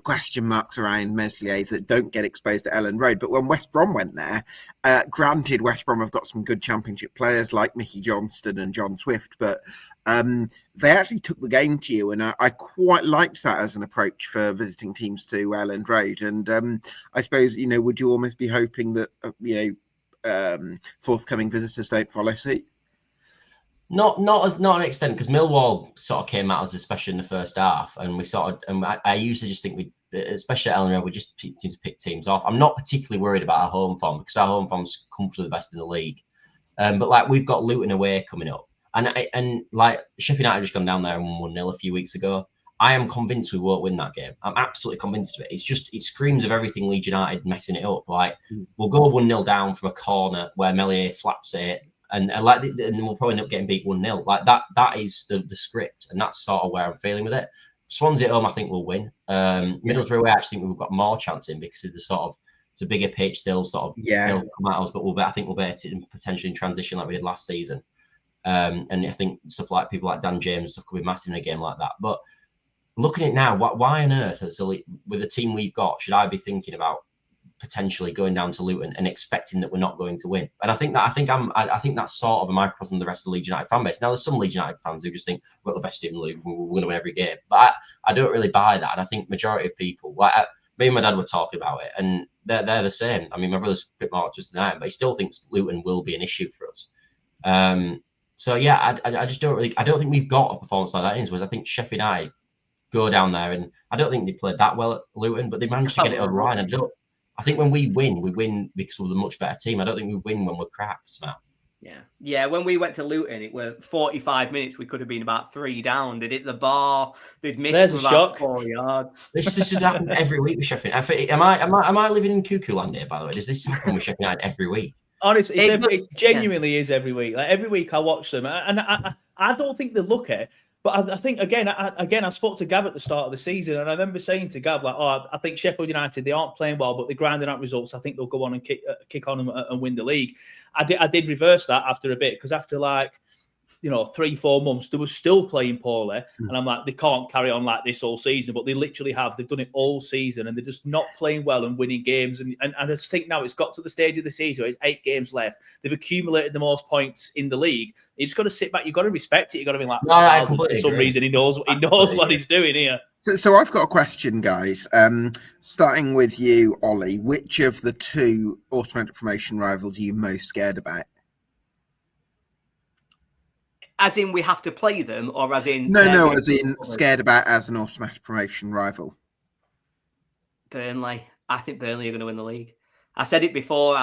S1: question marks around Meslier that don't get exposed at Elland Road. But when West Brom went there, granted, West Brom have got some good Championship players like Mickey Johnston and John Swift, but they actually took the game to you, and I quite liked that as an approach for visiting teams to Elland Road. And I suppose, would you almost be hoping that forthcoming visitors don't follow suit?
S4: Not an extent, because Millwall sort of came at us, especially in the first half, and we I usually just think especially at Elland Road, we just seem to pick teams off. I'm not particularly worried about our home form because our home form's comfortably the best in the league. But like we've got Luton away coming up, and like Sheff United just gone down there and won 1-0 a few weeks ago. I am convinced we won't win that game. I'm absolutely convinced of it. It's just, it screams of everything Leeds United messing it up. Like, we'll go 1-0 down from a corner where Meslier flaps it, and we'll probably end up getting beat 1-0. Like, that is the script, and that's sort of where I'm feeling with it. Swansea at home, I think we'll win. Middlesbrough away, I actually think we've got more chance in because of the sort of, it's a bigger pitch, they'll sort of they'll come at us, but I think we'll be able to potentially in transition like we did last season. And I think stuff like people like Dan James could be massive in a game like that. But looking at it now, why on earth, with the team we've got, should I be thinking about potentially going down to Luton and expecting that we're not going to win. And I think that's sort of a microcosm of the rest of the Leeds United fan base. Now, there's some Leeds United fans who just think we're the best team in the league, we're going to win every game. But I don't really buy that. And I think majority of people, me and my dad were talking about it, and they're the same. I mean, my brother's a bit more just than I am, but he still thinks Luton will be an issue for us. So yeah, I just don't think we've got a performance like that in us. I think Sheff United go down there, and I don't think they played that well at Luton, but they managed to get it over the line. I think when we win because we're the much better team. I don't think we win when we're crap, Matt.
S2: Yeah. When we went to Luton, it were 45 minutes. We could have been about 3 down. They'd hit the bar. They'd missed about 4 yards.
S4: This has happened every week with Sheff United. Am I living in cuckoo land here? By the way, does this happen with Sheff United every week?
S3: Honestly, it genuinely is every week. Like every week, I watch them, and I don't think they look at it. But I think again, I spoke to Gav at the start of the season, and I remember saying to Gav, like, I think Sheffield United, they aren't playing well, but they're grinding out results. I think they'll go on and kick on and win the league. I did reverse that after a bit, because after 3-4 months, they were still playing poorly, and I'm like, they can't carry on like this all season, but they literally have. They've done it all season, and they're just not playing well and winning games. And I just think now it's got to the stage of the season where it's 8 games left. They've accumulated the most points in the league. You just got to sit back. You've got to respect it. You've got to be like, for some reason, he knows what he's doing here.
S1: So I've got a question, guys. Starting with you, Ollie. Which of the 2 automatic promotion rivals are you most scared about?
S2: As in we have to play them, or as in...
S1: No, as in scared about as an automatic promotion rival.
S2: Burnley. I think Burnley are going to win the league. I said it before.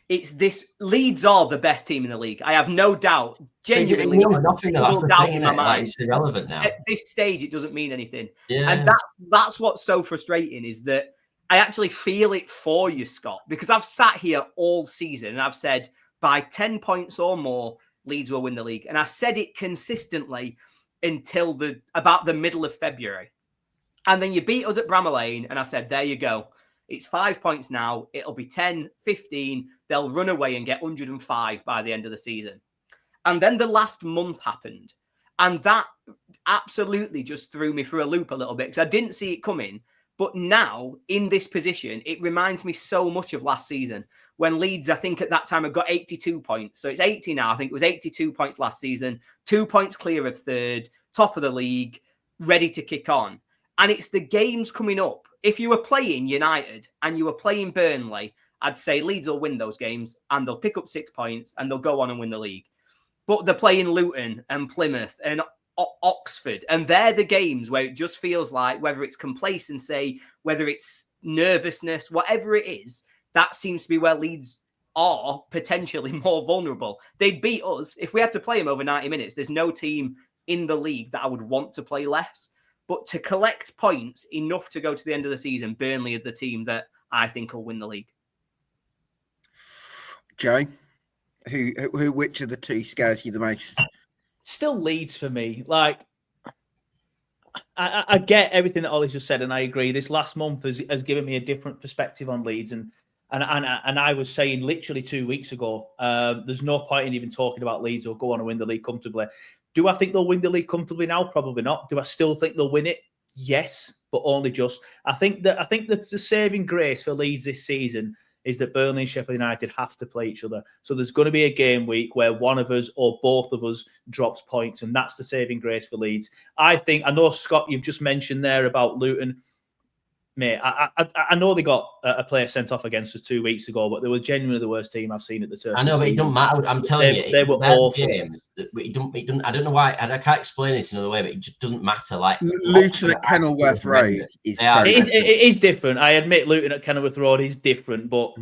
S2: It's this. Leeds are the best team in the league. I have no doubt. Genuinely,
S4: nothing. That's the thing, in my mind. It's irrelevant now.
S2: At this stage, it doesn't mean anything.
S4: Yeah.
S2: And that's what's so frustrating, is that I actually feel it for you, Scott, because I've sat here all season and I've said by 10 points or more, Leeds will win the league. And I said it consistently until about the middle of February. And then you beat us at Bramall Lane, and I said, there you go. It's 5 points now. It'll be 10, 15. They'll run away and get 105 by the end of the season. And then the last month happened. And that absolutely just threw me through a loop a little bit, because I didn't see it coming. But now, in this position, it reminds me so much of last season, when Leeds, I think at that time, had got 82 points. So it's 80 now. I think it was 82 points last season, 2 points clear of third, top of the league, ready to kick on. And it's the games coming up. If you were playing United and you were playing Burnley, I'd say Leeds will win those games and they'll pick up 6 points and they'll go on and win the league. But they're playing Luton and Plymouth and Oxford, and they're the games where it just feels like, whether it's complacency, whether it's nervousness, whatever it is, that seems to be where Leeds are potentially more vulnerable. They'd beat us. If we had to play them over 90 minutes, there's no team in the league that I would want to play less. But to collect points enough to go to the end of the season, Burnley are the team that I think will win the league.
S1: Joe, which of the 2 scares you the most?
S3: Still Leeds for me. Like, I get everything that Ollie's just said, and I agree. This last month has given me a different perspective on Leeds, and I was saying literally 2 weeks ago, there's no point in even talking about Leeds or go on and win the league comfortably. Do I think they'll win the league comfortably now? Probably not. Do I still think they'll win it? Yes, but only just. I think that the saving grace for Leeds this season is that Burnley and Sheffield United have to play each other. So there's going to be a game week where one of us or both of us drops points, and that's the saving grace for Leeds. I know, Scott, you've just mentioned there about Luton. Mate, I know they got a player sent off against us 2 weeks ago, but they were genuinely the worst team I've seen at the turf.
S4: I know, but it doesn't matter. I'm telling you,
S3: they were awful.
S4: Games, it doesn't. I don't know why. I can't explain this another way, but it just doesn't matter. Like
S1: Luton at Kenilworth Road is
S3: it is different. I admit Luton at Kenilworth Road is different, but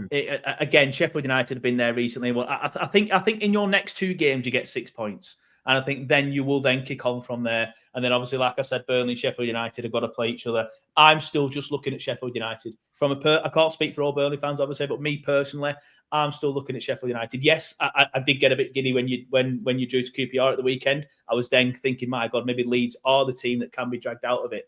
S3: again, Sheffield United have been there recently. Well, I think in your next 2 games you get 6 points. And I think then you will then kick on from there. And then obviously, like I said, Burnley and Sheffield United have got to play each other. I'm still just looking at Sheffield United. I can't speak for all Burnley fans, obviously, but me personally, I'm still looking at Sheffield United. Yes, I did get a bit giddy when you drew to QPR at the weekend. I was then thinking, my God, maybe Leeds are the team that can be dragged out of it.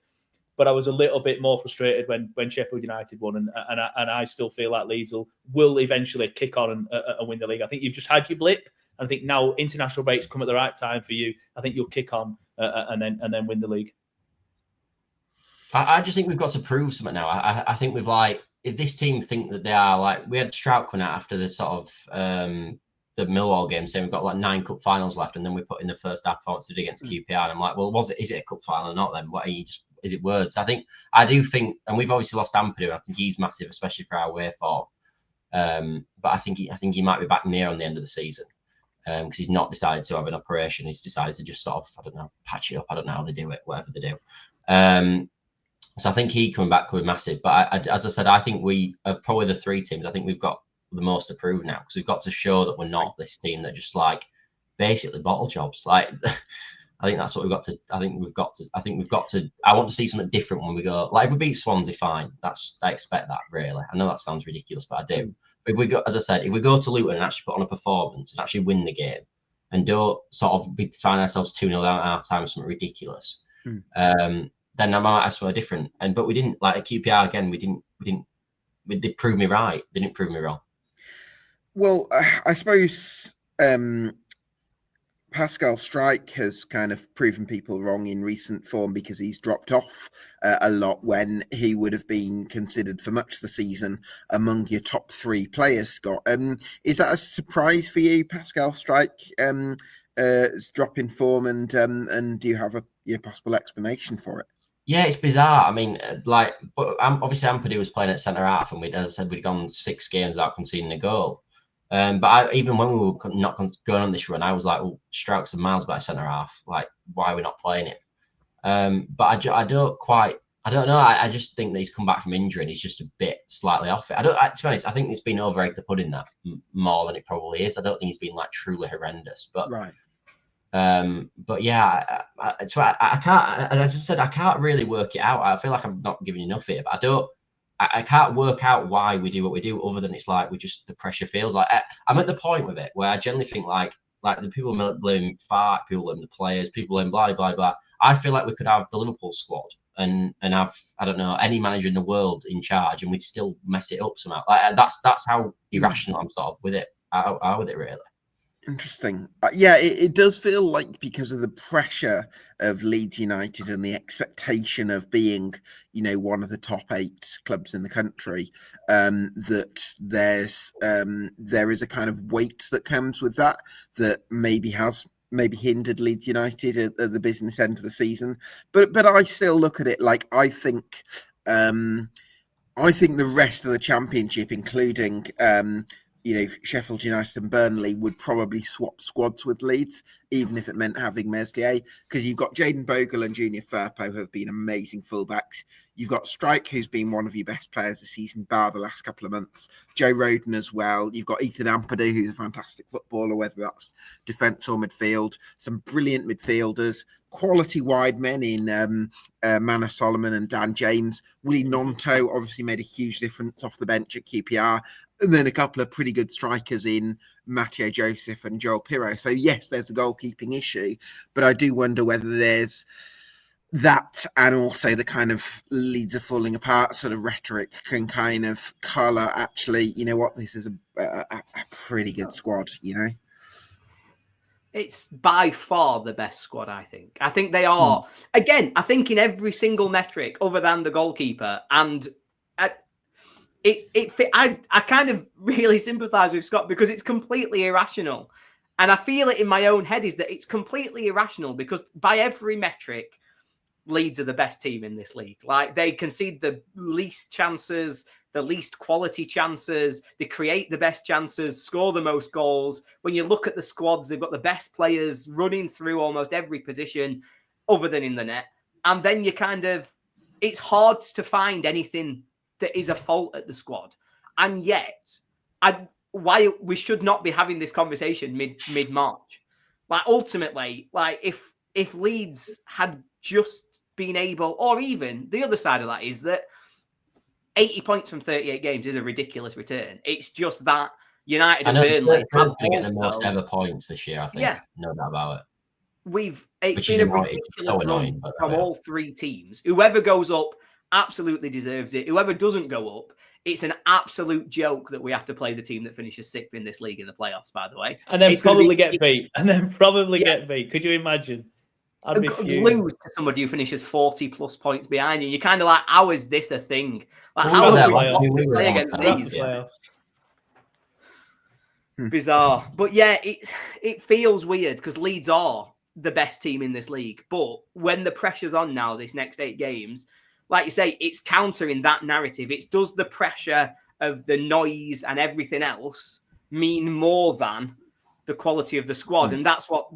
S3: But I was a little bit more frustrated when Sheffield United won, and I still feel like Leeds will eventually kick on and win the league. I think you've just had your blip. I think now international breaks come at the right time for you. I think you'll kick on and then win the league.
S4: I just think we've got to prove something now. I think we've if this team think that they are like, we had Strout coming out after the sort of the Millwall game saying we've got like 9 cup finals left, and then we put in the first half performance against QPR, and I'm like, well, is it a cup final or not then? What are you just, is it words? I do think, and we've obviously lost Ampadu, and I think he's massive, especially for our away form. But I think he might be back near on the end of the season, because he's not decided to have an operation. He's decided to just sort of, I don't know, patch it up. I don't know how they do it, whatever they do. So I think he coming back could be massive. But as I said, I think we are probably the 3 teams. I think we've got the most to prove now, because we've got to show that we're not this team that just like basically bottle jobs. Like, I think that's what we've got to. I think we've got to. I want to see something different when we go. Like, if we beat Swansea, fine. I expect that, really. I know that sounds ridiculous, but I do. But if we go, as I said, if we go to Luton and actually put on a performance and actually win the game, and don't sort of find ourselves 2-0 down at half time or something ridiculous, then I might ask for a different. But we didn't. Like at QPR again, we didn't. They proved me right. They didn't prove me wrong.
S1: Well, I suppose Pascal Struijk has kind of proven people wrong in recent form, because he's dropped off a lot when he would have been considered for much of the season among your top 3 players, Scott. Is that a surprise for you, Pascal Struijk's drop in form, and do you have a possible explanation for it?
S4: Yeah, it's bizarre. I mean, like, but obviously Ampadu was playing at centre half, and as I said, we'd gone 6 games without conceding a goal. But even when we were not going on this run, I was like, well, Strout's a miles better centre half. Like, why are we not playing him? But I don't know. I just think that he's come back from injury and he's just a bit slightly off it. To be honest, I think it's been over-egged the pudding that more than it probably is. I don't think he's been like truly horrendous. But
S1: right.
S4: But yeah, I can't. And I just said I can't really work it out. I feel like I'm not giving enough here, but I can't work out why we do what we do, other than it's like the pressure feels like. I'm at the point with it where I generally think like the people blame Fark, people blame the players, people blame blah blah blah. I feel like we could have the Liverpool squad and have, I don't know, any manager in the world in charge, and we'd still mess it up somehow. Like that's how irrational I'm sort of with it. I with it really.
S1: Interesting. Yeah, it does feel like, because of the pressure of Leeds United and the expectation of being, one of the top 8 clubs in the country, that there is a kind of weight that comes with that maybe has hindered Leeds United at the business end of the season. But I still look at it like I think the rest of the Championship, including Sheffield United and Burnley, would probably swap squads with Leeds, even if it meant having Meslier, because you've got Jayden Bogle and Junior Firpo, who have been amazing fullbacks. You've got Struijk, who's been one of your best players this season, bar the last couple of months. Joe Rodon as well. You've got Ethan Ampadu, who's a fantastic footballer, whether that's defence or midfield. Some brilliant midfielders. Quality wide men in Manor Solomon and Dan James. Willie Nonto obviously made a huge difference off the bench at QPR. And then a couple of pretty good strikers in Matteo Joseph and Joel Pirro. So yes, there's a goalkeeping issue, but I do wonder whether there's that, and also the kind of Leeds are falling apart sort of rhetoric can kind of colour, actually, this is a pretty good squad,
S2: It's by far the best squad, I think. I think they are. Again, I think in every single metric other than the goalkeeper, and I kind of really sympathise with Scott, because it's completely irrational. And I feel it in my own head is that it's completely irrational, because by every metric, Leeds are the best team in this league. Like, they concede the least chances, the least quality chances. They create the best chances, score the most goals. When you look at the squads, they've got the best players running through almost every position other than in the net. And then it's hard to find anything that is a fault at the squad. And yet, why we should not be having this conversation mid-March. Like, ultimately, like if Leeds had just been able, or even the other side of that is that 80 points from 38 games is a ridiculous return. It's just that United and Burnley
S4: have getting the most ever points this year, I think. Yeah. No doubt about it.
S2: It's been a ridiculous run from all 3 teams. Whoever goes up absolutely deserves it. Whoever doesn't go up, it's an absolute joke that we have to play the team that finishes 6th in this league in the playoffs, by the way.
S3: And then probably get beat. Get beat. Could you imagine? I'd be fuming.
S2: Lose to somebody who finishes 40 plus points behind you. You're kind of like, how is this a thing? Like,
S4: Well,
S2: how
S4: we
S2: are
S4: were
S2: we
S4: there,
S2: not
S4: we
S2: to
S4: were
S2: play
S4: there
S2: against
S4: on
S2: these?
S4: time,
S2: Bizarre. But yeah, it feels weird because Leeds are the best team in this league. But when the pressure's on now, this next 8 games, like you say, it's countering that narrative. It's does the pressure of the noise and everything else mean more than the quality of the squad? And that's what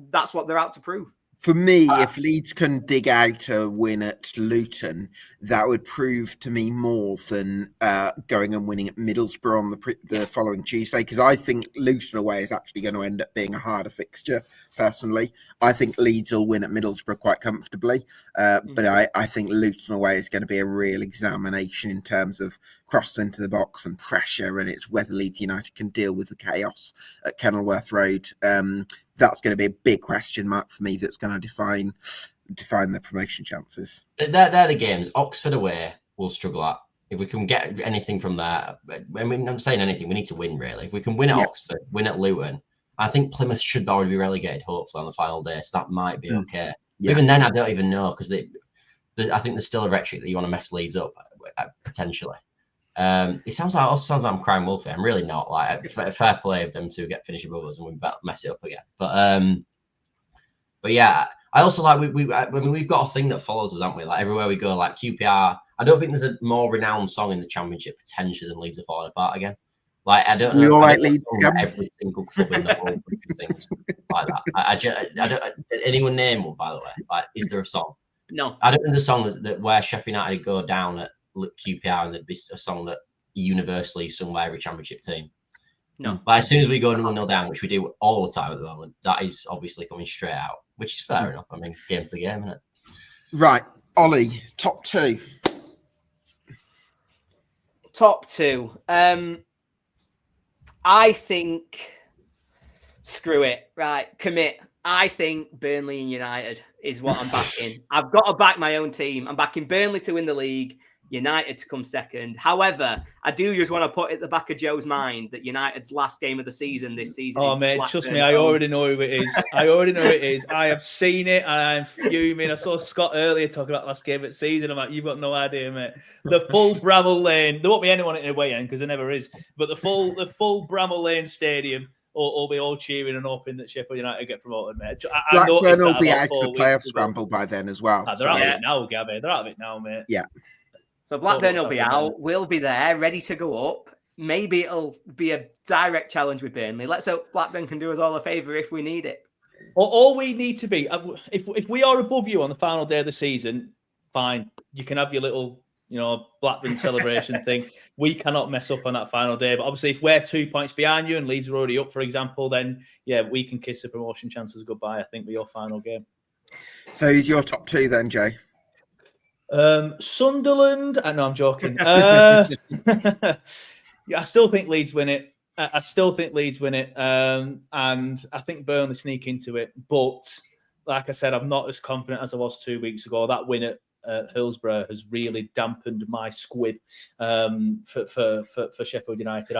S2: they're out to prove.
S1: For me, if Leeds can dig out a win at Luton, that would prove to me more than going and winning at Middlesbrough on the following Tuesday, because I think Luton away is actually going to end up being a harder fixture, personally. I think Leeds will win at Middlesbrough quite comfortably, but I think Luton away is going to be a real examination in terms of cross into the box and pressure, and it's whether Leeds United can deal with the chaos at Kenilworth Road. That's going to be a big question mark for me. That's going to define the promotion chances.
S4: They're the games. Oxford away will struggle at. If we can get anything from there, I mean, I'm saying anything, we need to win, really. If we can win at Oxford, win at Luton, I think Plymouth should already be relegated, hopefully, on the final day, so that might be okay. Yeah. Even then, I don't even know, because I think there's still a rhetoric that you want to mess Leeds up, potentially. It sounds like I'm crying wolf. I'm really not. Like, fair play of them to get finished above us, and we better mess it up again. But yeah, I also like we've got a thing that follows us, haven't we? Like, everywhere we go, like QPR. I don't think there's a more renowned song in the Championship potentially than Leeds Are Falling Apart Again. Like, I don't know.
S1: We all right, Leeds.
S4: Every single club in the whole country sings like that. I don't. Anyone name one, by the way? Like, is there a song?
S2: No.
S4: I don't know the song that where Sheff United go down at QPR and there'd be a song that universally sung by every Championship team.
S2: No.
S4: But as soon as we go 1-0 down, which we do all the time at the moment, that is obviously coming straight out, which is fair enough. I mean, game for game, isn't it?
S1: Right. Ollie, top 2.
S2: Top 2. I think, screw it. Right. Commit. I think Burnley and United is what I'm backing. I've got to back my own team. I'm backing Burnley to win the league, United to come second. However, I do just want to put at the back of Joe's mind that United's last game of the season this season.
S3: Oh, mate, trust me, I already know who it is. I have seen it and I'm fuming. I saw Scott earlier talking about last game of the season. I'm like, you've got no idea, mate. The full Bramall Lane. There won't be anyone in the way end because there never is. But the full Bramall Lane Stadium will be all cheering and hoping that Sheffield United get promoted, mate.
S1: Blackburn will be out of the playoff scramble by then as well.
S3: They're out of it now, Gabby. They're out of it now, mate.
S1: Yeah.
S2: So Blackburn will be out. We'll be there, ready to go up. Maybe it'll be a direct challenge with Burnley. Let's hope Blackburn can do us all a favour if we need it.
S3: All we need to be, if we are above you on the final day of the season, fine. You can have your little, Blackburn celebration thing. We cannot mess up on that final day. But obviously, if we're 2 points behind you and Leeds are already up, for example, then, yeah, we can kiss the promotion chances goodbye, I think, with your final game.
S1: So who's your top 2 then, Jay?
S3: Sunderland. No, I'm joking. Yeah, I still think Leeds win it. And I think Burnley sneak into it. But like I said, I'm not as confident as I was 2 weeks ago. That win at Hillsborough has really dampened my squid for Sheffield United.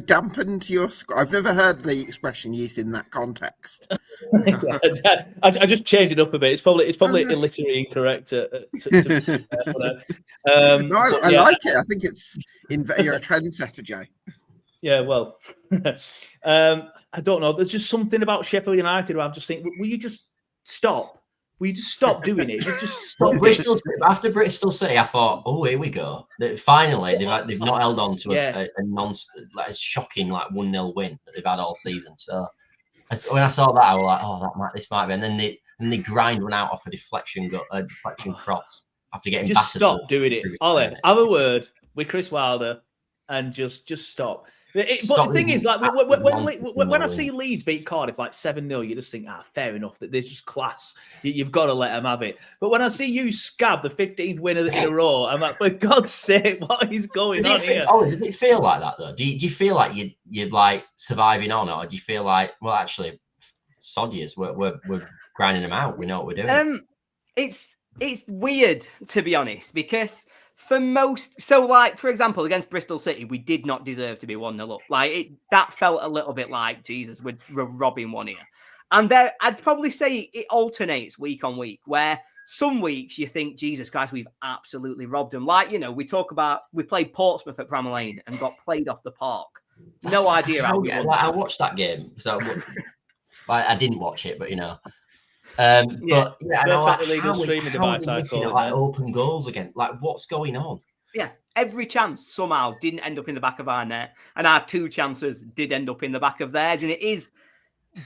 S1: Dampened your squid. I've never heard the expression used in that context.
S3: I just changed it up a bit. It's probably illiterally incorrect. I like
S1: it. I think you're a trendsetter, Jay.
S3: Yeah, well, I don't know. There's just something about Sheffield United where I'm just thinking, will you just stop? Will you just stop doing it? Just stop.
S4: After Bristol City, I thought, oh, here we go. Finally, they've not held on to a shocking 1-0 win that they've had all season. So when I saw that, I was like, this might be. And then they grind one out off a deflection cross after getting battered.
S3: Just stop doing it. Ollie, have a word with Chris Wilder and just stop. But the thing is, when I see Leeds beat Cardiff 7-0, you just think, fair enough, that there's just class. You've got to let them have it. But when I see you scab the 15th win in a row, I'm like, for God's sake, what is going on here?
S4: Does it feel like that though? Do you feel like you're surviving on, or do you feel like, well, actually, sod yous, we're grinding them out. We know what we're doing.
S2: It's weird, to be honest, because for example, against Bristol City, we did not deserve to be 1-0 up. That felt a little bit like, Jesus, we're robbing one here. And I'd probably say it alternates week on week, where some weeks you think, Jesus Christ, we've absolutely robbed them. Like, we talk about, we played Portsmouth at Bramall Lane and got played off the park. No idea how we won.
S4: Like, I watched that game. So I didn't watch it, but But I know like, how are we missing like open goals again? Like, what's going on?
S2: Yeah, every chance somehow didn't end up in the back of our net, and our 2 chances did end up in the back of theirs. And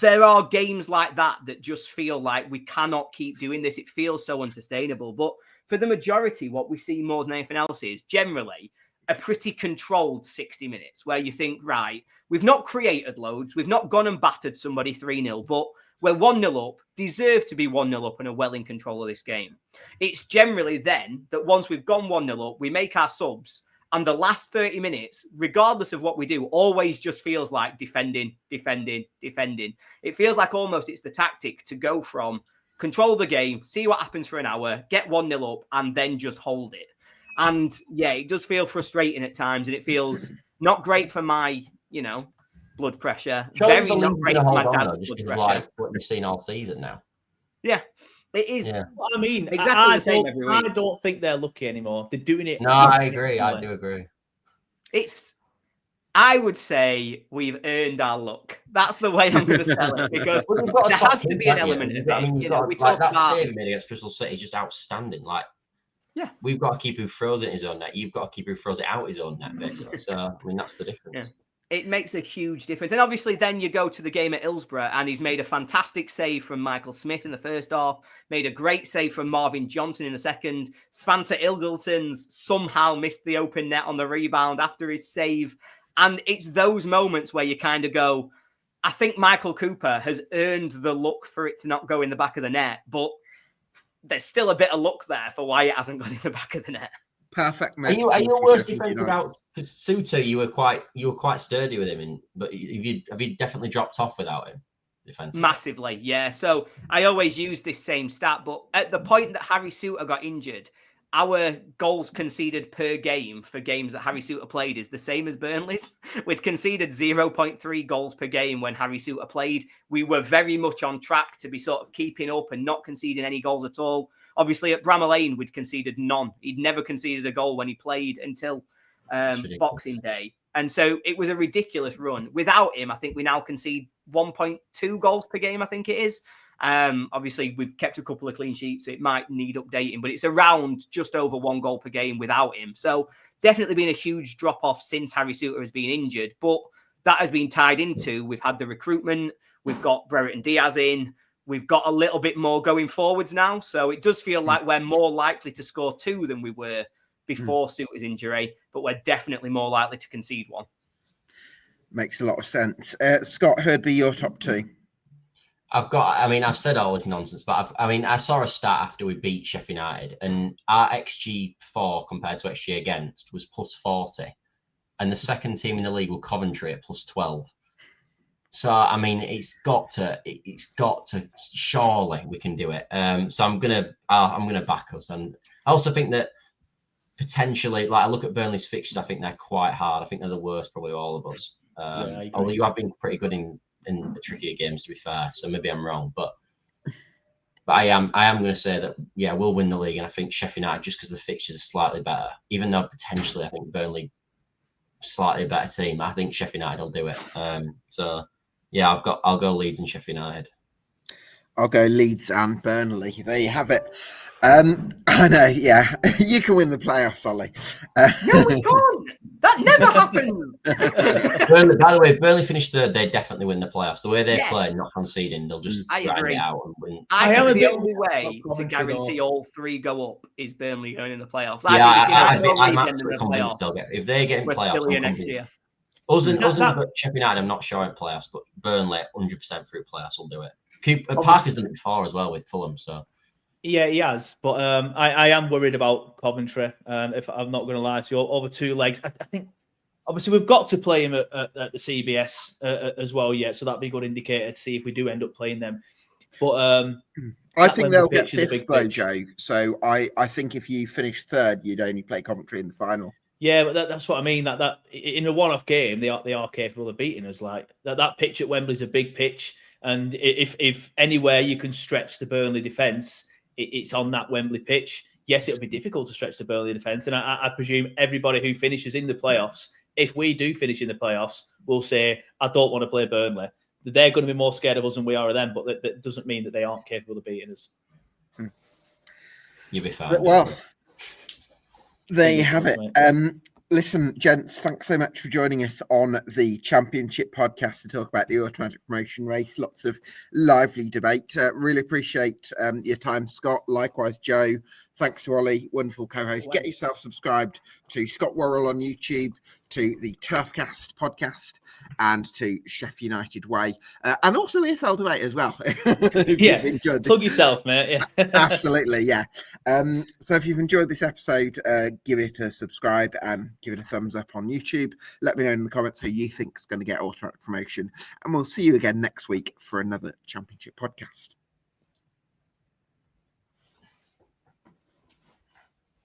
S2: there are games like that just feel like we cannot keep doing this. It feels so unsustainable. But for the majority, what we see more than anything else is generally a pretty controlled 60 minutes where you think, right, we've not created loads, we've not gone and battered somebody 3-0, but we're 1-0 up, deserve to be 1-0 up and are well in control of this game. It's generally then that once we've gone 1-0 up, we make our subs, and the last 30 minutes, regardless of what we do, always just feels like defending. It feels like almost it's the tactic to go from control the game, see what happens for an hour, get 1-0 up, and then just hold it. And yeah, it does feel frustrating at times, and it feels not great for my, blood pressure. Very not great for my dad's blood pressure.
S4: Like what you've seen all season now.
S2: Yeah, it is.
S3: Yeah. Well, I mean,
S2: exactly the same every week.
S3: I don't think they're lucky anymore. They're doing it.
S4: No, I agree. I do agree.
S2: I would say we've earned our luck. That's the way I'm going to sell it, because there has to be an element of it. We talk about
S4: save against Bristol City is just outstanding. Like, yeah, we've got to keep who throws it in his own net. You've got to keep who throws it out his own net, basically. So, I mean, that's the difference.
S2: Yeah. It makes a huge difference. And obviously then you go to the game at Hillsborough, and he's made a fantastic save from Michael Smith in the first half, made a great save from Marvin Johnson in the second. Svante Ilgelson's somehow missed the open net on the rebound after his save. And it's those moments where you kind of go, I think Michael Cooper has earned the luck for it to not go in the back of the net, but there's still a bit of luck there for why it hasn't gone in the back of the net.
S1: Perfect.
S4: Are you worse defensive out? Because Suter, you were quite sturdy with him, but have you definitely dropped off without him? Defensively?
S2: Massively, yeah. So I always use this same stat, but at the point that Harry Suter got injured, our goals conceded per game for games that Harry Suter played is the same as Burnley's. We'd conceded 0.3 goals per game when Harry Suter played. We were very much on track to be sort of keeping up and not conceding any goals at all. Obviously, at Bramall Lane, we'd conceded none. He'd never conceded a goal when he played until Boxing Day. And so it was a ridiculous run. Without him, I think we now concede 1.2 goals per game, I think it is. Obviously, we've kept a couple of clean sheets, so it might need updating, but it's around just over 1 goal per game without him. So definitely been a huge drop-off since Harry Suter has been injured, but that has been tied into, we've had the recruitment, we've got Brereton Diaz in, we've got a little bit more going forwards now, so it does feel like we're more likely to score 2 than we were before Suter's injury, but we're definitely more likely to concede 1.
S1: Makes a lot of sense. Scott, who'd be your top 2?
S4: I've said all this nonsense, but I saw a stat after we beat Sheff United, and our XG4 compared to XG against was +40, and the second team in the league were Coventry at +12. So I mean, it's got to. Surely we can do it. So I'm gonna back us, and I also think that potentially, like I look at Burnley's fixtures, I think they're quite hard. I think they're the worst, probably all of us. Although you have been pretty good in the trickier games, to be fair. So maybe I'm wrong, but I am going to say that we'll win the league, and I think Sheff United, just because the fixtures are slightly better, even though potentially I think Burnley slightly better team, I think Sheff United will do it. So yeah, I'll go Leeds and Sheff United.
S1: I'll go Leeds and Burnley. There you have it. I know, yeah. You can win the playoffs, Oli.
S2: No, we can't. That never happens.
S4: Burnley, by the way, if Burnley finish third, they definitely win the playoffs. The way they play, not conceding, they'll just grind it out and win.
S2: I think the only way to guarantee all 3 go up is Burnley going in the playoffs.
S4: I'm absolutely convinced they'll get. If they get in playoffs,
S2: next year.
S4: Us and Sheff United, I'm not sure in playoffs, but Burnley, 100% through playoffs will do it. Parker's done it before as well with Fulham, so.
S3: Yeah, he has, but I am worried about Coventry. If I'm not going to lie to you, over 2 legs. I think obviously we've got to play him at the CBS as well yet, so that'd be a good indicator to see if we do end up playing them. But
S1: I think they'll get 5th though, Joe. So I think if you finish 3rd, you'd only play Coventry in the final.
S3: Yeah, but that's what I mean. That in a one-off game, they are capable of beating us. Like that pitch at Wembley's a big pitch. And if anywhere you can stretch the Burnley defence, it's on that Wembley pitch. Yes, it'll be difficult to stretch the Burnley defence. And I presume everybody who finishes in the playoffs, if we do finish in the playoffs, will say, I don't want to play Burnley. They're going to be more scared of us than we are of them, but that doesn't mean that they aren't capable of beating us.
S4: You'll be fine.
S1: Well, there you have it. Listen, gents, thanks so much for joining us on the Championship podcast to talk about the automatic promotion race. Lots of lively debate. Really appreciate your time, Scott. Likewise, Joe. Thanks to Oli, wonderful co-host. Get yourself subscribed to Scott Worrall on YouTube, to the TurfCast podcast, and to Sheff United Way, and also EFL Debate as well.
S3: Yeah, plug yourself, mate. Yeah.
S1: Absolutely, yeah. So if you've enjoyed this episode, give it a subscribe and give it a thumbs up on YouTube. Let me know in the comments who you think is going to get automatic promotion, and we'll see you again next week for another Championship podcast.